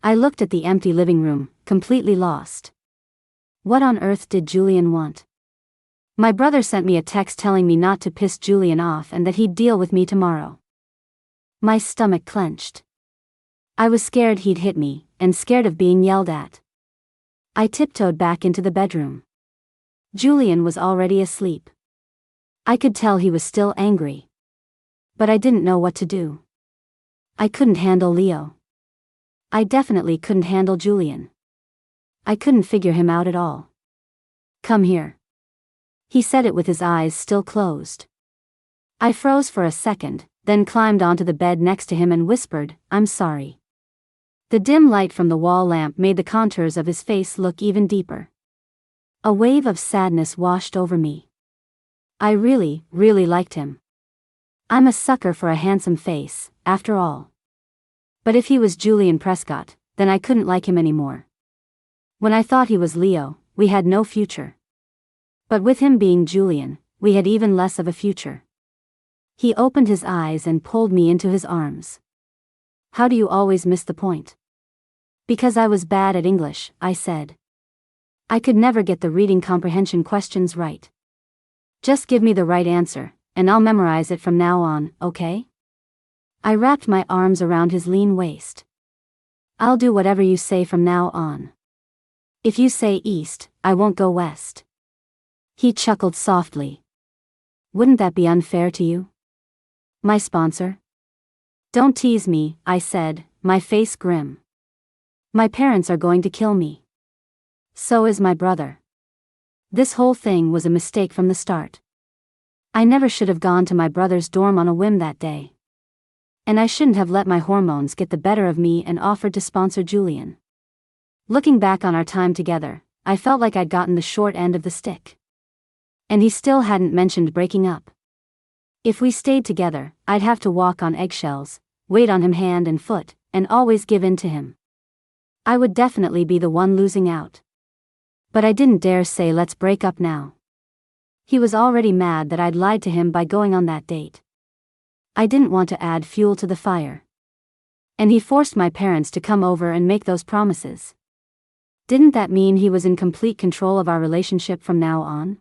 I looked at the empty living room, completely lost. What on earth did Julian want? My brother sent me a text telling me not to piss Julian off and that he'd deal with me tomorrow. My stomach clenched. I was scared he'd hit me, and scared of being yelled at. I tiptoed back into the bedroom. Julian was already asleep. I could tell he was still angry. But I didn't know what to do. I couldn't handle Leo. I definitely couldn't handle Julian. I couldn't figure him out at all. "Come here." He said it with his eyes still closed. I froze for a second, then climbed onto the bed next to him and whispered, "I'm sorry." The dim light from the wall lamp made the contours of his face look even deeper. A wave of sadness washed over me. I really, really liked him. I'm a sucker for a handsome face, after all. But if he was Julian Prescott, then I couldn't like him anymore. When I thought he was Leo, we had no future. But with him being Julian, we had even less of a future. He opened his eyes and pulled me into his arms. "How do you always miss the point?" "Because I was bad at English," I said. "I could never get the reading comprehension questions right. Just give me the right answer, and I'll memorize it from now on, okay?" I wrapped my arms around his lean waist. "I'll do whatever you say from now on. If you say east, I won't go west." He chuckled softly. "Wouldn't that be unfair to you? My sponsor?" "Don't tease me," I said, my face grim. "My parents are going to kill me. So is my brother. This whole thing was a mistake from the start. I never should have gone to my brother's dorm on a whim that day. And I shouldn't have let my hormones get the better of me and offered to sponsor Julian." Looking back on our time together, I felt like I'd gotten the short end of the stick. And he still hadn't mentioned breaking up. If we stayed together, I'd have to walk on eggshells, wait on him hand and foot, and always give in to him. I would definitely be the one losing out. But I didn't dare say let's break up now. He was already mad that I'd lied to him by going on that date. I didn't want to add fuel to the fire. And he forced my parents to come over and make those promises. Didn't that mean he was in complete control of our relationship from now on?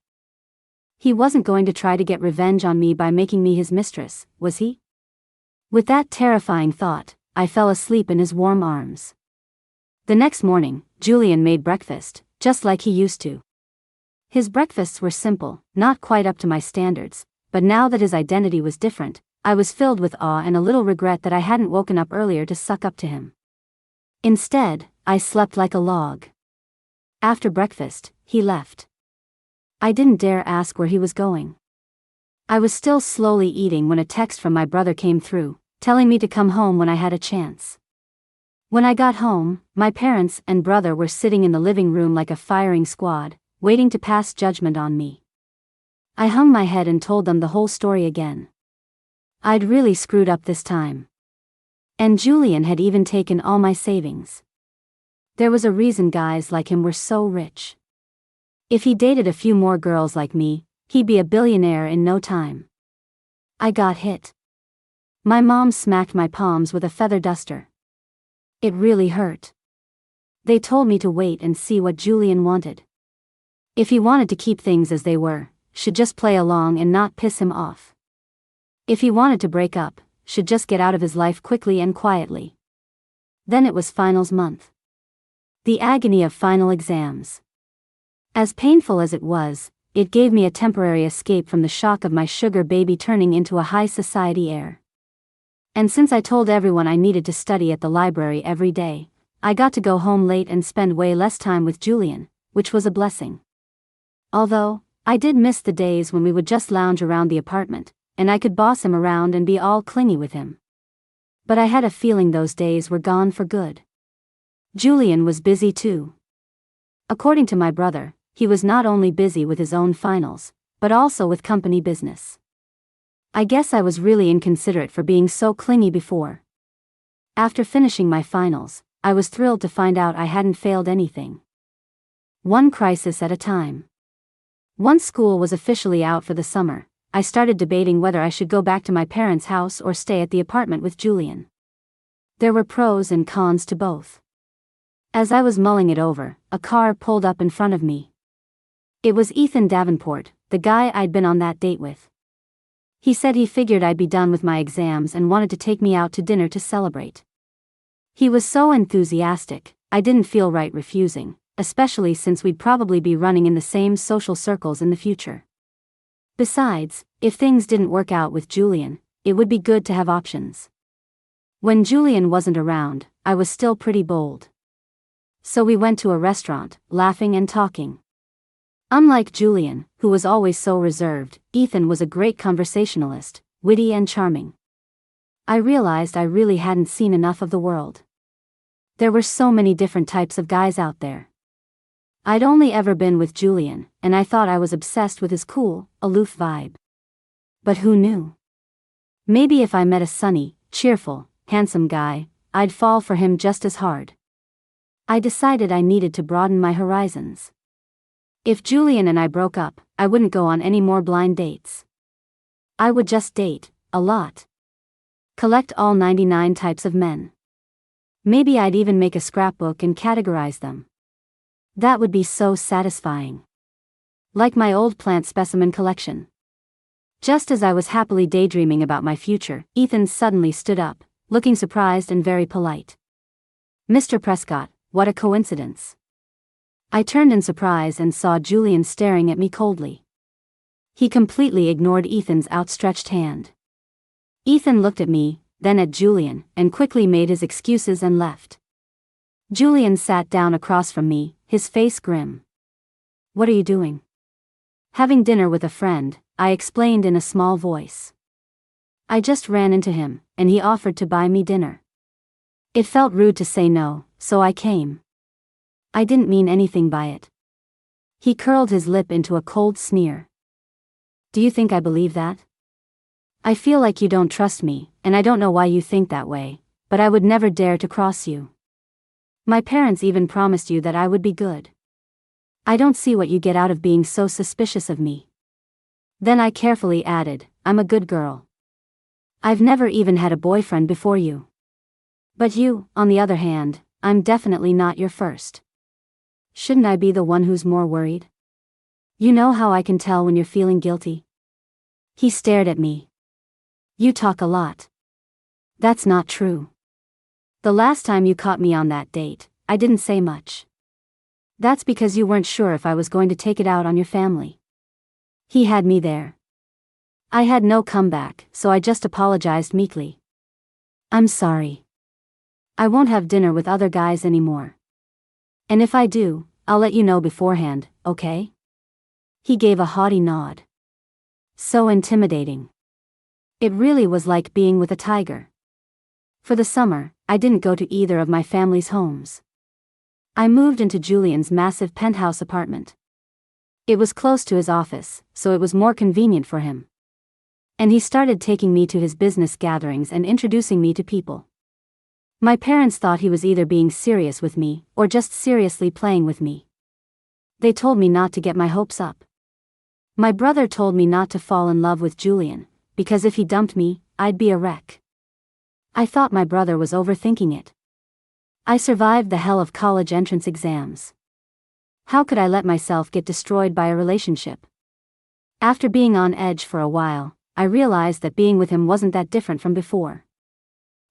He wasn't going to try to get revenge on me by making me his mistress, was he? With that terrifying thought, I fell asleep in his warm arms. The next morning, Julian made breakfast, just like he used to. His breakfasts were simple, not quite up to my standards, but now that his identity was different, I was filled with awe and a little regret that I hadn't woken up earlier to suck up to him. Instead, I slept like a log. After breakfast, he left. I didn't dare ask where he was going. I was still slowly eating when a text from my brother came through, telling me to come home when I had a chance. When I got home, my parents and brother were sitting in the living room like a firing squad, waiting to pass judgment on me. I hung my head and told them the whole story again. I'd really screwed up this time. And Julian had even taken all my savings. There was a reason guys like him were so rich. If he dated a few more girls like me, he'd be a billionaire in no time. I got hit. My mom smacked my palms with a feather duster. It really hurt. They told me to wait and see what Julian wanted. If he wanted to keep things as they were, should just play along and not piss him off. If he wanted to break up, should just get out of his life quickly and quietly. Then it was finals month. The agony of final exams. As painful as it was, it gave me a temporary escape from the shock of my sugar baby turning into a high society heir. And since I told everyone I needed to study at the library every day, I got to go home late and spend way less time with Julian, which was a blessing. Although, I did miss the days when we would just lounge around the apartment, and I could boss him around and be all clingy with him. But I had a feeling those days were gone for good. Julian was busy too. According to my brother, he was not only busy with his own finals, but also with company business. I guess I was really inconsiderate for being so clingy before. After finishing my finals, I was thrilled to find out I hadn't failed anything. One crisis at a time. Once school was officially out for the summer, I started debating whether I should go back to my parents' house or stay at the apartment with Julian. There were pros and cons to both. As I was mulling it over, a car pulled up in front of me. It was Ethan Davenport, the guy I'd been on that date with. He said he figured I'd be done with my exams and wanted to take me out to dinner to celebrate. He was so enthusiastic, I didn't feel right refusing, especially since we'd probably be running in the same social circles in the future. Besides, if things didn't work out with Julian, it would be good to have options. When Julian wasn't around, I was still pretty bold. So we went to a restaurant, laughing and talking. Unlike Julian, who was always so reserved, Ethan was a great conversationalist, witty and charming. I realized I really hadn't seen enough of the world. There were so many different types of guys out there. I'd only ever been with Julian, and I thought I was obsessed with his cool, aloof vibe. But who knew? Maybe if I met a sunny, cheerful, handsome guy, I'd fall for him just as hard. I decided I needed to broaden my horizons. If Julian and I broke up, I wouldn't go on any more blind dates. I would just date, a lot. Collect all 99 types of men. Maybe I'd even make a scrapbook and categorize them. That would be so satisfying. Like my old plant specimen collection. Just as I was happily daydreaming about my future, Ethan suddenly stood up, looking surprised and very polite. "Mr. Prescott, what a coincidence." I turned in surprise and saw Julian staring at me coldly. He completely ignored Ethan's outstretched hand. Ethan looked at me, then at Julian, and quickly made his excuses and left. Julian sat down across from me, his face grim. "What are you doing?" "Having dinner with a friend," I explained in a small voice. "I just ran into him, and he offered to buy me dinner. It felt rude to say no, so I came. I didn't mean anything by it." He curled his lip into a cold sneer. "Do you think I believe that? I feel like you don't trust me, and I don't know why you think that way, but I would never dare to cross you. My parents even promised you that I would be good. I don't see what you get out of being so suspicious of me." Then I carefully added, "I'm a good girl. I've never even had a boyfriend before you. But you, on the other hand, I'm definitely not your first. Shouldn't I be the one who's more worried? You know how I can tell when you're feeling guilty?" He stared at me. "You talk a lot." "That's not true. The last time you caught me on that date, I didn't say much. That's because you weren't sure if I was going to take it out on your family." He had me there. I had no comeback, so I just apologized meekly. "I'm sorry. I won't have dinner with other guys anymore. And if I do, I'll let you know beforehand, okay?" He gave a haughty nod. So intimidating. It really was like being with a tiger. For the summer, I didn't go to either of my family's homes. I moved into Julian's massive penthouse apartment. It was close to his office, so it was more convenient for him. And he started taking me to his business gatherings and introducing me to people. My parents thought he was either being serious with me, or just seriously playing with me. They told me not to get my hopes up. My brother told me not to fall in love with Julian, because if he dumped me, I'd be a wreck. I thought my brother was overthinking it. I survived the hell of college entrance exams. How could I let myself get destroyed by a relationship? After being on edge for a while, I realized that being with him wasn't that different from before.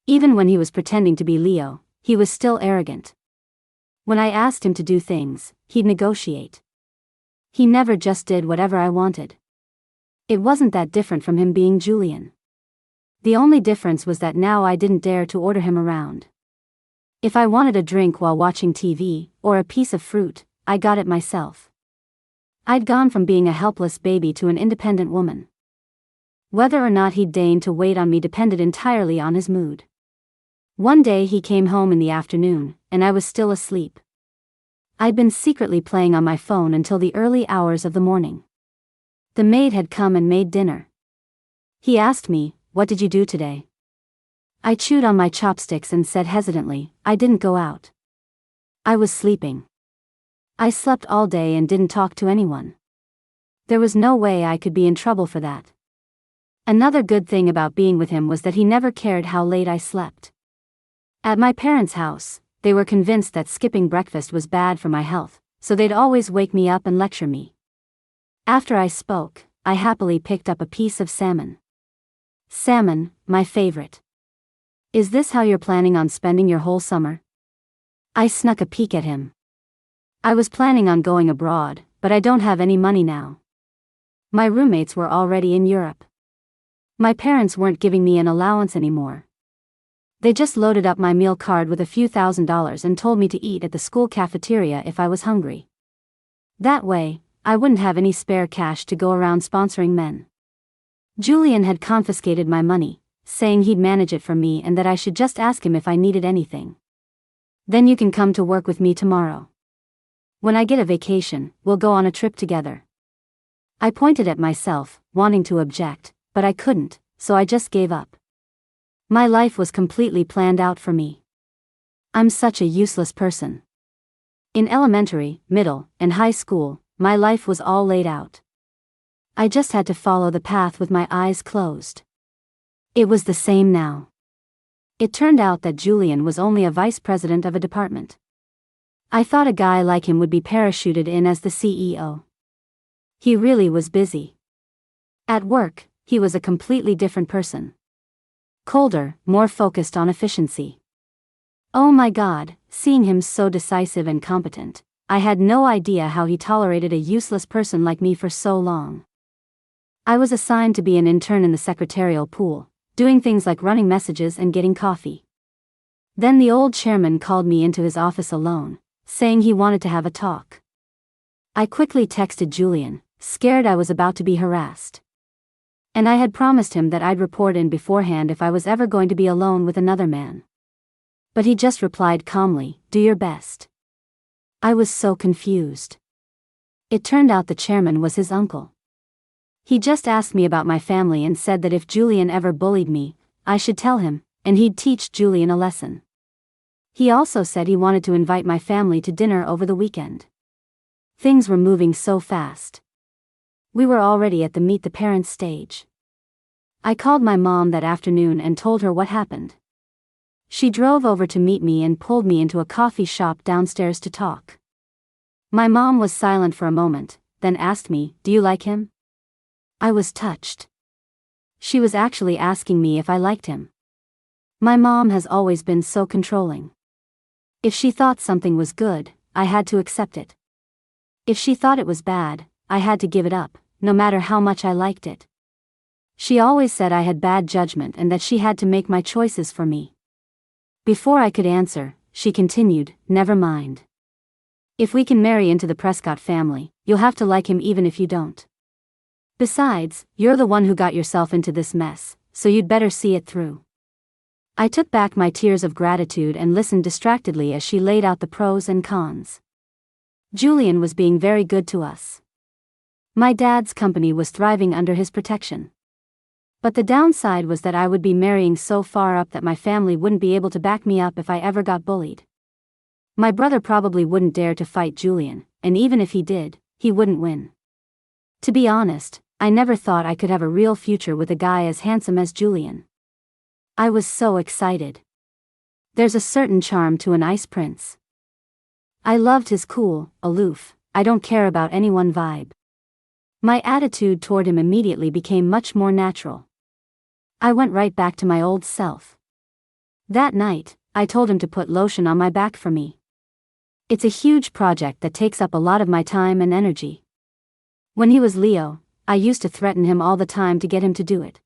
Even when he was pretending to be Leo, he was still arrogant. When I asked him to do things, he'd negotiate. He never just did whatever I wanted. It wasn't that different from him being Julian. The only difference was that now I didn't dare to order him around. If I wanted a drink while watching TV, or a piece of fruit, I got it myself. I'd gone from being a helpless baby to an independent woman. Whether or not he'd deign to wait on me depended entirely on his mood. One day he came home in the afternoon, and I was still asleep. I'd been secretly playing on my phone until the early hours of the morning. The maid had come and made dinner. He asked me, "What did you do today?" I chewed on my chopsticks and said hesitantly, "I didn't go out. I was sleeping. I slept all day and didn't talk to anyone." There was no way I could be in trouble for that. Another good thing about being with him was that he never cared how late I slept. At my parents' house, they were convinced that skipping breakfast was bad for my health, so they'd always wake me up and lecture me. After I spoke, I happily picked up a piece of salmon. Salmon, my favorite. "Is this how you're planning on spending your whole summer?" I snuck a peek at him. "I was planning on going abroad, but I don't have any money now. My roommates were already in Europe. My parents weren't giving me an allowance anymore. They just loaded up my meal card with a few $1,000s and told me to eat at the school cafeteria if I was hungry. That way, I wouldn't have any spare cash to go around sponsoring men. Julian had confiscated my money, saying he'd manage it for me and that I should just ask him if I needed anything. Then you can come to work with me tomorrow. When I get a vacation, we'll go on a trip together." I pointed at myself, wanting to object, but I couldn't, so I just gave up. My life was completely planned out for me. I'm such a useless person. In elementary, middle, and high school, my life was all laid out. I just had to follow the path with my eyes closed. It was the same now. It turned out that Julian was only a vice president of a department. I thought a guy like him would be parachuted in as the CEO. He really was busy. At work, he was a completely different person. Colder, more focused on efficiency. Oh my God, seeing him so decisive and competent, I had no idea how he tolerated a useless person like me for so long. I was assigned to be an intern in the secretarial pool, doing things like running messages and getting coffee. Then the old chairman called me into his office alone, saying he wanted to have a talk. I quickly texted Julian, scared I was about to be harassed. And I had promised him that I'd report in beforehand if I was ever going to be alone with another man. But he just replied calmly, "Do your best." I was so confused. It turned out the chairman was his uncle. He just asked me about my family and said that if Julian ever bullied me, I should tell him, and he'd teach Julian a lesson. He also said he wanted to invite my family to dinner over the weekend. Things were moving so fast. We were already at the meet the parents stage. I called my mom that afternoon and told her what happened. She drove over to meet me and pulled me into a coffee shop downstairs to talk. My mom was silent for a moment, then asked me, "Do you like him?" I was touched. She was actually asking me if I liked him. My mom has always been so controlling. If she thought something was good, I had to accept it. If she thought it was bad, I had to give it up, no matter how much I liked it. She always said I had bad judgment and that she had to make my choices for me. Before I could answer, she continued, "Never mind. If we can marry into the Prescott family, you'll have to like him even if you don't. Besides, you're the one who got yourself into this mess, so you'd better see it through." I took back my tears of gratitude and listened distractedly as she laid out the pros and cons. Julian was being very good to us. My dad's company was thriving under his protection. But the downside was that I would be marrying so far up that my family wouldn't be able to back me up if I ever got bullied. My brother probably wouldn't dare to fight Julian, and even if he did, he wouldn't win. To be honest, I never thought I could have a real future with a guy as handsome as Julian. I was so excited. There's a certain charm to an ice prince. I loved his cool, aloof, I don't care about anyone vibe. My attitude toward him immediately became much more natural. I went right back to my old self. That night, I told him to put lotion on my back for me. It's a huge project that takes up a lot of my time and energy. When he was Leo, I used to threaten him all the time to get him to do it.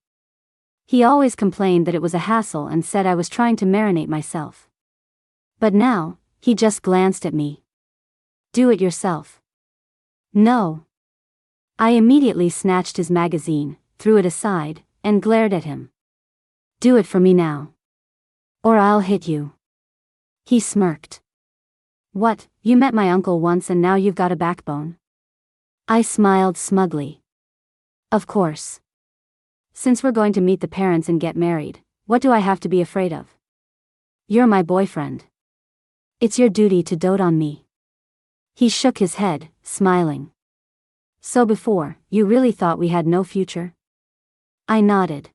He always complained that it was a hassle and said I was trying to marinate myself. But now, he just glanced at me. "Do it yourself." "No." I immediately snatched his magazine, threw it aside, and glared at him. "Do it for me now." Or I'll hit you. He smirked. What, you met my uncle once and now you've got a backbone? I smiled smugly. Of course. Since we're going to meet the parents and get married, what do I have to be afraid of? You're my boyfriend. It's your duty to dote on me. He shook his head, smiling. So before, you really thought we had no future? I nodded.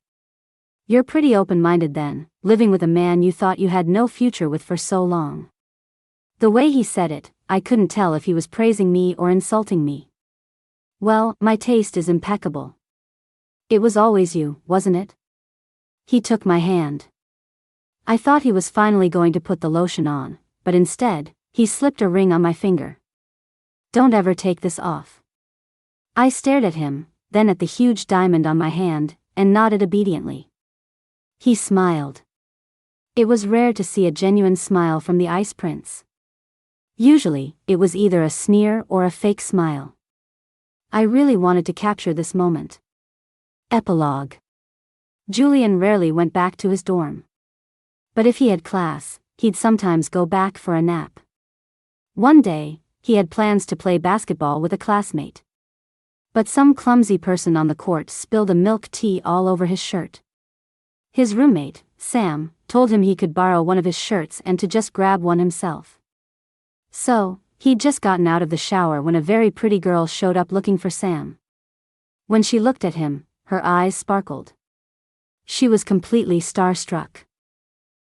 You're pretty open-minded then, living with a man you thought you had no future with for so long. The way he said it, I couldn't tell if he was praising me or insulting me. Well, my taste is impeccable. It was always you, wasn't it? He took my hand. I thought he was finally going to put the lotion on, but instead, he slipped a ring on my finger. Don't ever take this off. I stared at him, then at the huge diamond on my hand, and nodded obediently. He smiled. It was rare to see a genuine smile from the Ice Prince. Usually, it was either a sneer or a fake smile. I really wanted to capture this moment. Epilogue. Julian rarely went back to his dorm. But if he had class, he'd sometimes go back for a nap. One day, he had plans to play basketball with a classmate. But some clumsy person on the court spilled a milk tea all over his shirt. His roommate, Sam, told him he could borrow one of his shirts and to just grab one himself. So, he'd just gotten out of the shower when a very pretty girl showed up looking for Sam. When she looked at him, her eyes sparkled. She was completely starstruck.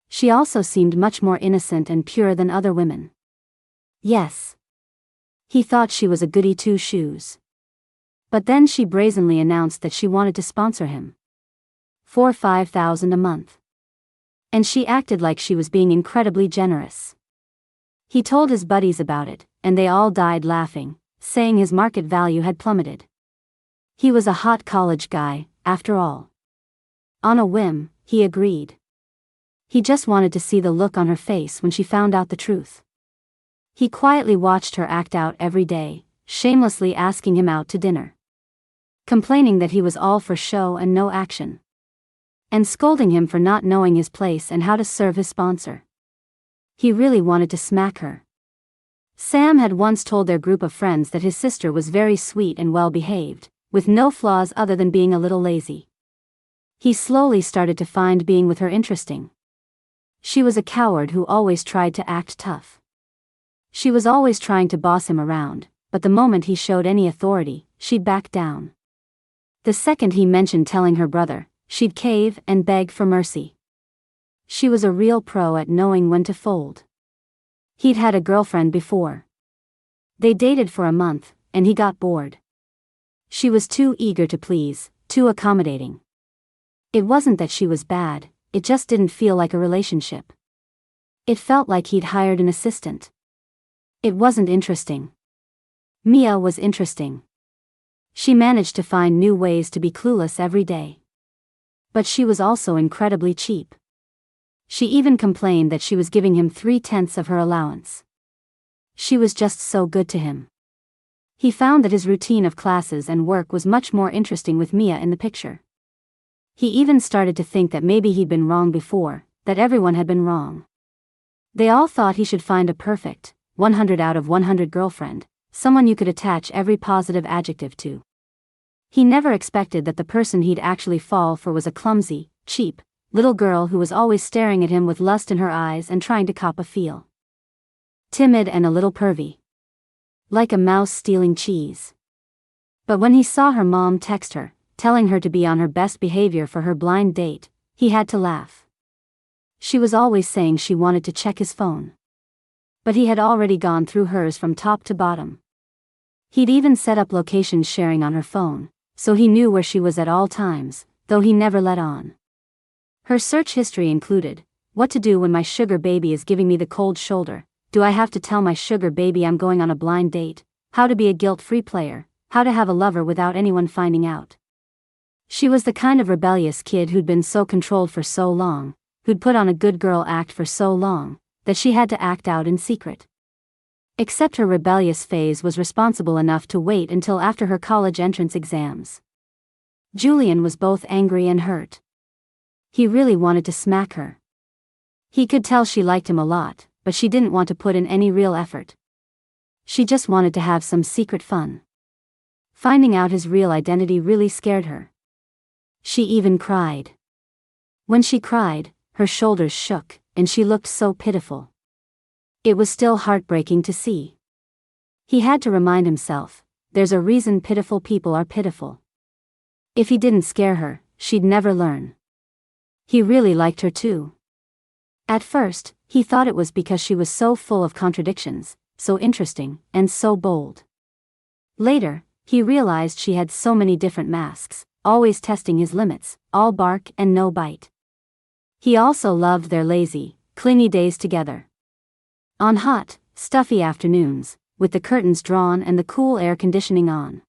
She also seemed much more innocent and pure than other women. Yes. He thought she was a goody two-shoes. But then she brazenly announced that she wanted to sponsor him. For $5,000 a month. And she acted like she was being incredibly generous. He told his buddies about it, and they all died laughing, saying his market value had plummeted. He was a hot college guy, after all. On a whim, he agreed. He just wanted to see the look on her face when she found out the truth. He quietly watched her act out every day, shamelessly asking him out to dinner. Complaining that he was all for show and no action. And scolding him for not knowing his place and how to serve his sponsor. He really wanted to smack her. Sam had once told their group of friends that his sister was very sweet and well-behaved, with no flaws other than being a little lazy. He slowly started to find being with her interesting. She was a coward who always tried to act tough. She was always trying to boss him around, but the moment he showed any authority, she'd back down. The second he mentioned telling her brother, she'd cave and beg for mercy. She was a real pro at knowing when to fold. He'd had a girlfriend before. They dated for a month, and he got bored. She was too eager to please, too accommodating. It wasn't that she was bad, it just didn't feel like a relationship. It felt like he'd hired an assistant. It wasn't interesting. Mia was interesting. She managed to find new ways to be clueless every day. But she was also incredibly cheap. She even complained that she was giving him 3/10 of her allowance. She was just so good to him. He found that his routine of classes and work was much more interesting with Mia in the picture. He even started to think that maybe he'd been wrong before, that everyone had been wrong. They all thought he should find a perfect, 100 out of 100 girlfriend, someone you could attach every positive adjective to. He never expected that the person he'd actually fall for was a clumsy, cheap, little girl who was always staring at him with lust in her eyes and trying to cop a feel. Timid and a little pervy. Like a mouse stealing cheese. But when he saw her mom text her, telling her to be on her best behavior for her blind date, he had to laugh. She was always saying she wanted to check his phone. But he had already gone through hers from top to bottom. He'd even set up location sharing on her phone, so he knew where she was at all times, though he never let on. Her search history included, what to do when my sugar baby is giving me the cold shoulder, do I have to tell my sugar baby I'm going on a blind date, how to be a guilt-free player, how to have a lover without anyone finding out. She was the kind of rebellious kid who'd been so controlled for so long, who'd put on a good girl act for so long, that she had to act out in secret. Except her rebellious phase was responsible enough to wait until after her college entrance exams. Julian was both angry and hurt. He really wanted to smack her. He could tell she liked him a lot, but she didn't want to put in any real effort. She just wanted to have some secret fun. Finding out his real identity really scared her. She even cried. When she cried, her shoulders shook, and she looked so pitiful. It was still heartbreaking to see. He had to remind himself, there's a reason pitiful people are pitiful. If he didn't scare her, she'd never learn. He really liked her too. At first, he thought it was because she was so full of contradictions, so interesting, and so bold. Later, he realized she had so many different masks, always testing his limits, all bark and no bite. He also loved their lazy, clingy days together. On hot, stuffy afternoons, with the curtains drawn and the cool air conditioning on.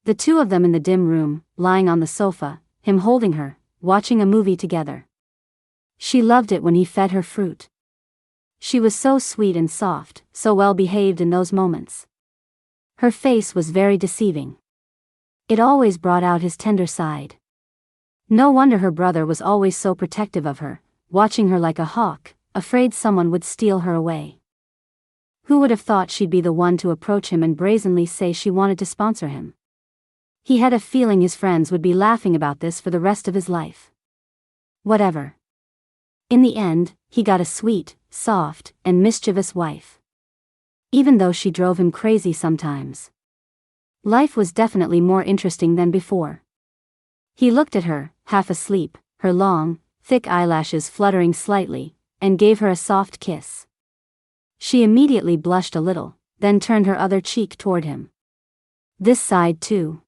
The two of them in the dim room, lying on the sofa, him holding her, watching a movie together. She loved it when he fed her fruit. She was so sweet and soft, so well behaved in those moments. Her face was very deceiving. It always brought out his tender side. No wonder her brother was always so protective of her, watching her like a hawk, afraid someone would steal her away. Who would have thought she'd be the one to approach him and brazenly say she wanted to sponsor him? He had a feeling his friends would be laughing about this for the rest of his life. Whatever. In the end, he got a sweet, soft, and mischievous wife. Even though she drove him crazy sometimes. Life was definitely more interesting than before. He looked at her, half asleep, her long, thick eyelashes fluttering slightly, and gave her a soft kiss. She immediately blushed a little, then turned her other cheek toward him. This side too.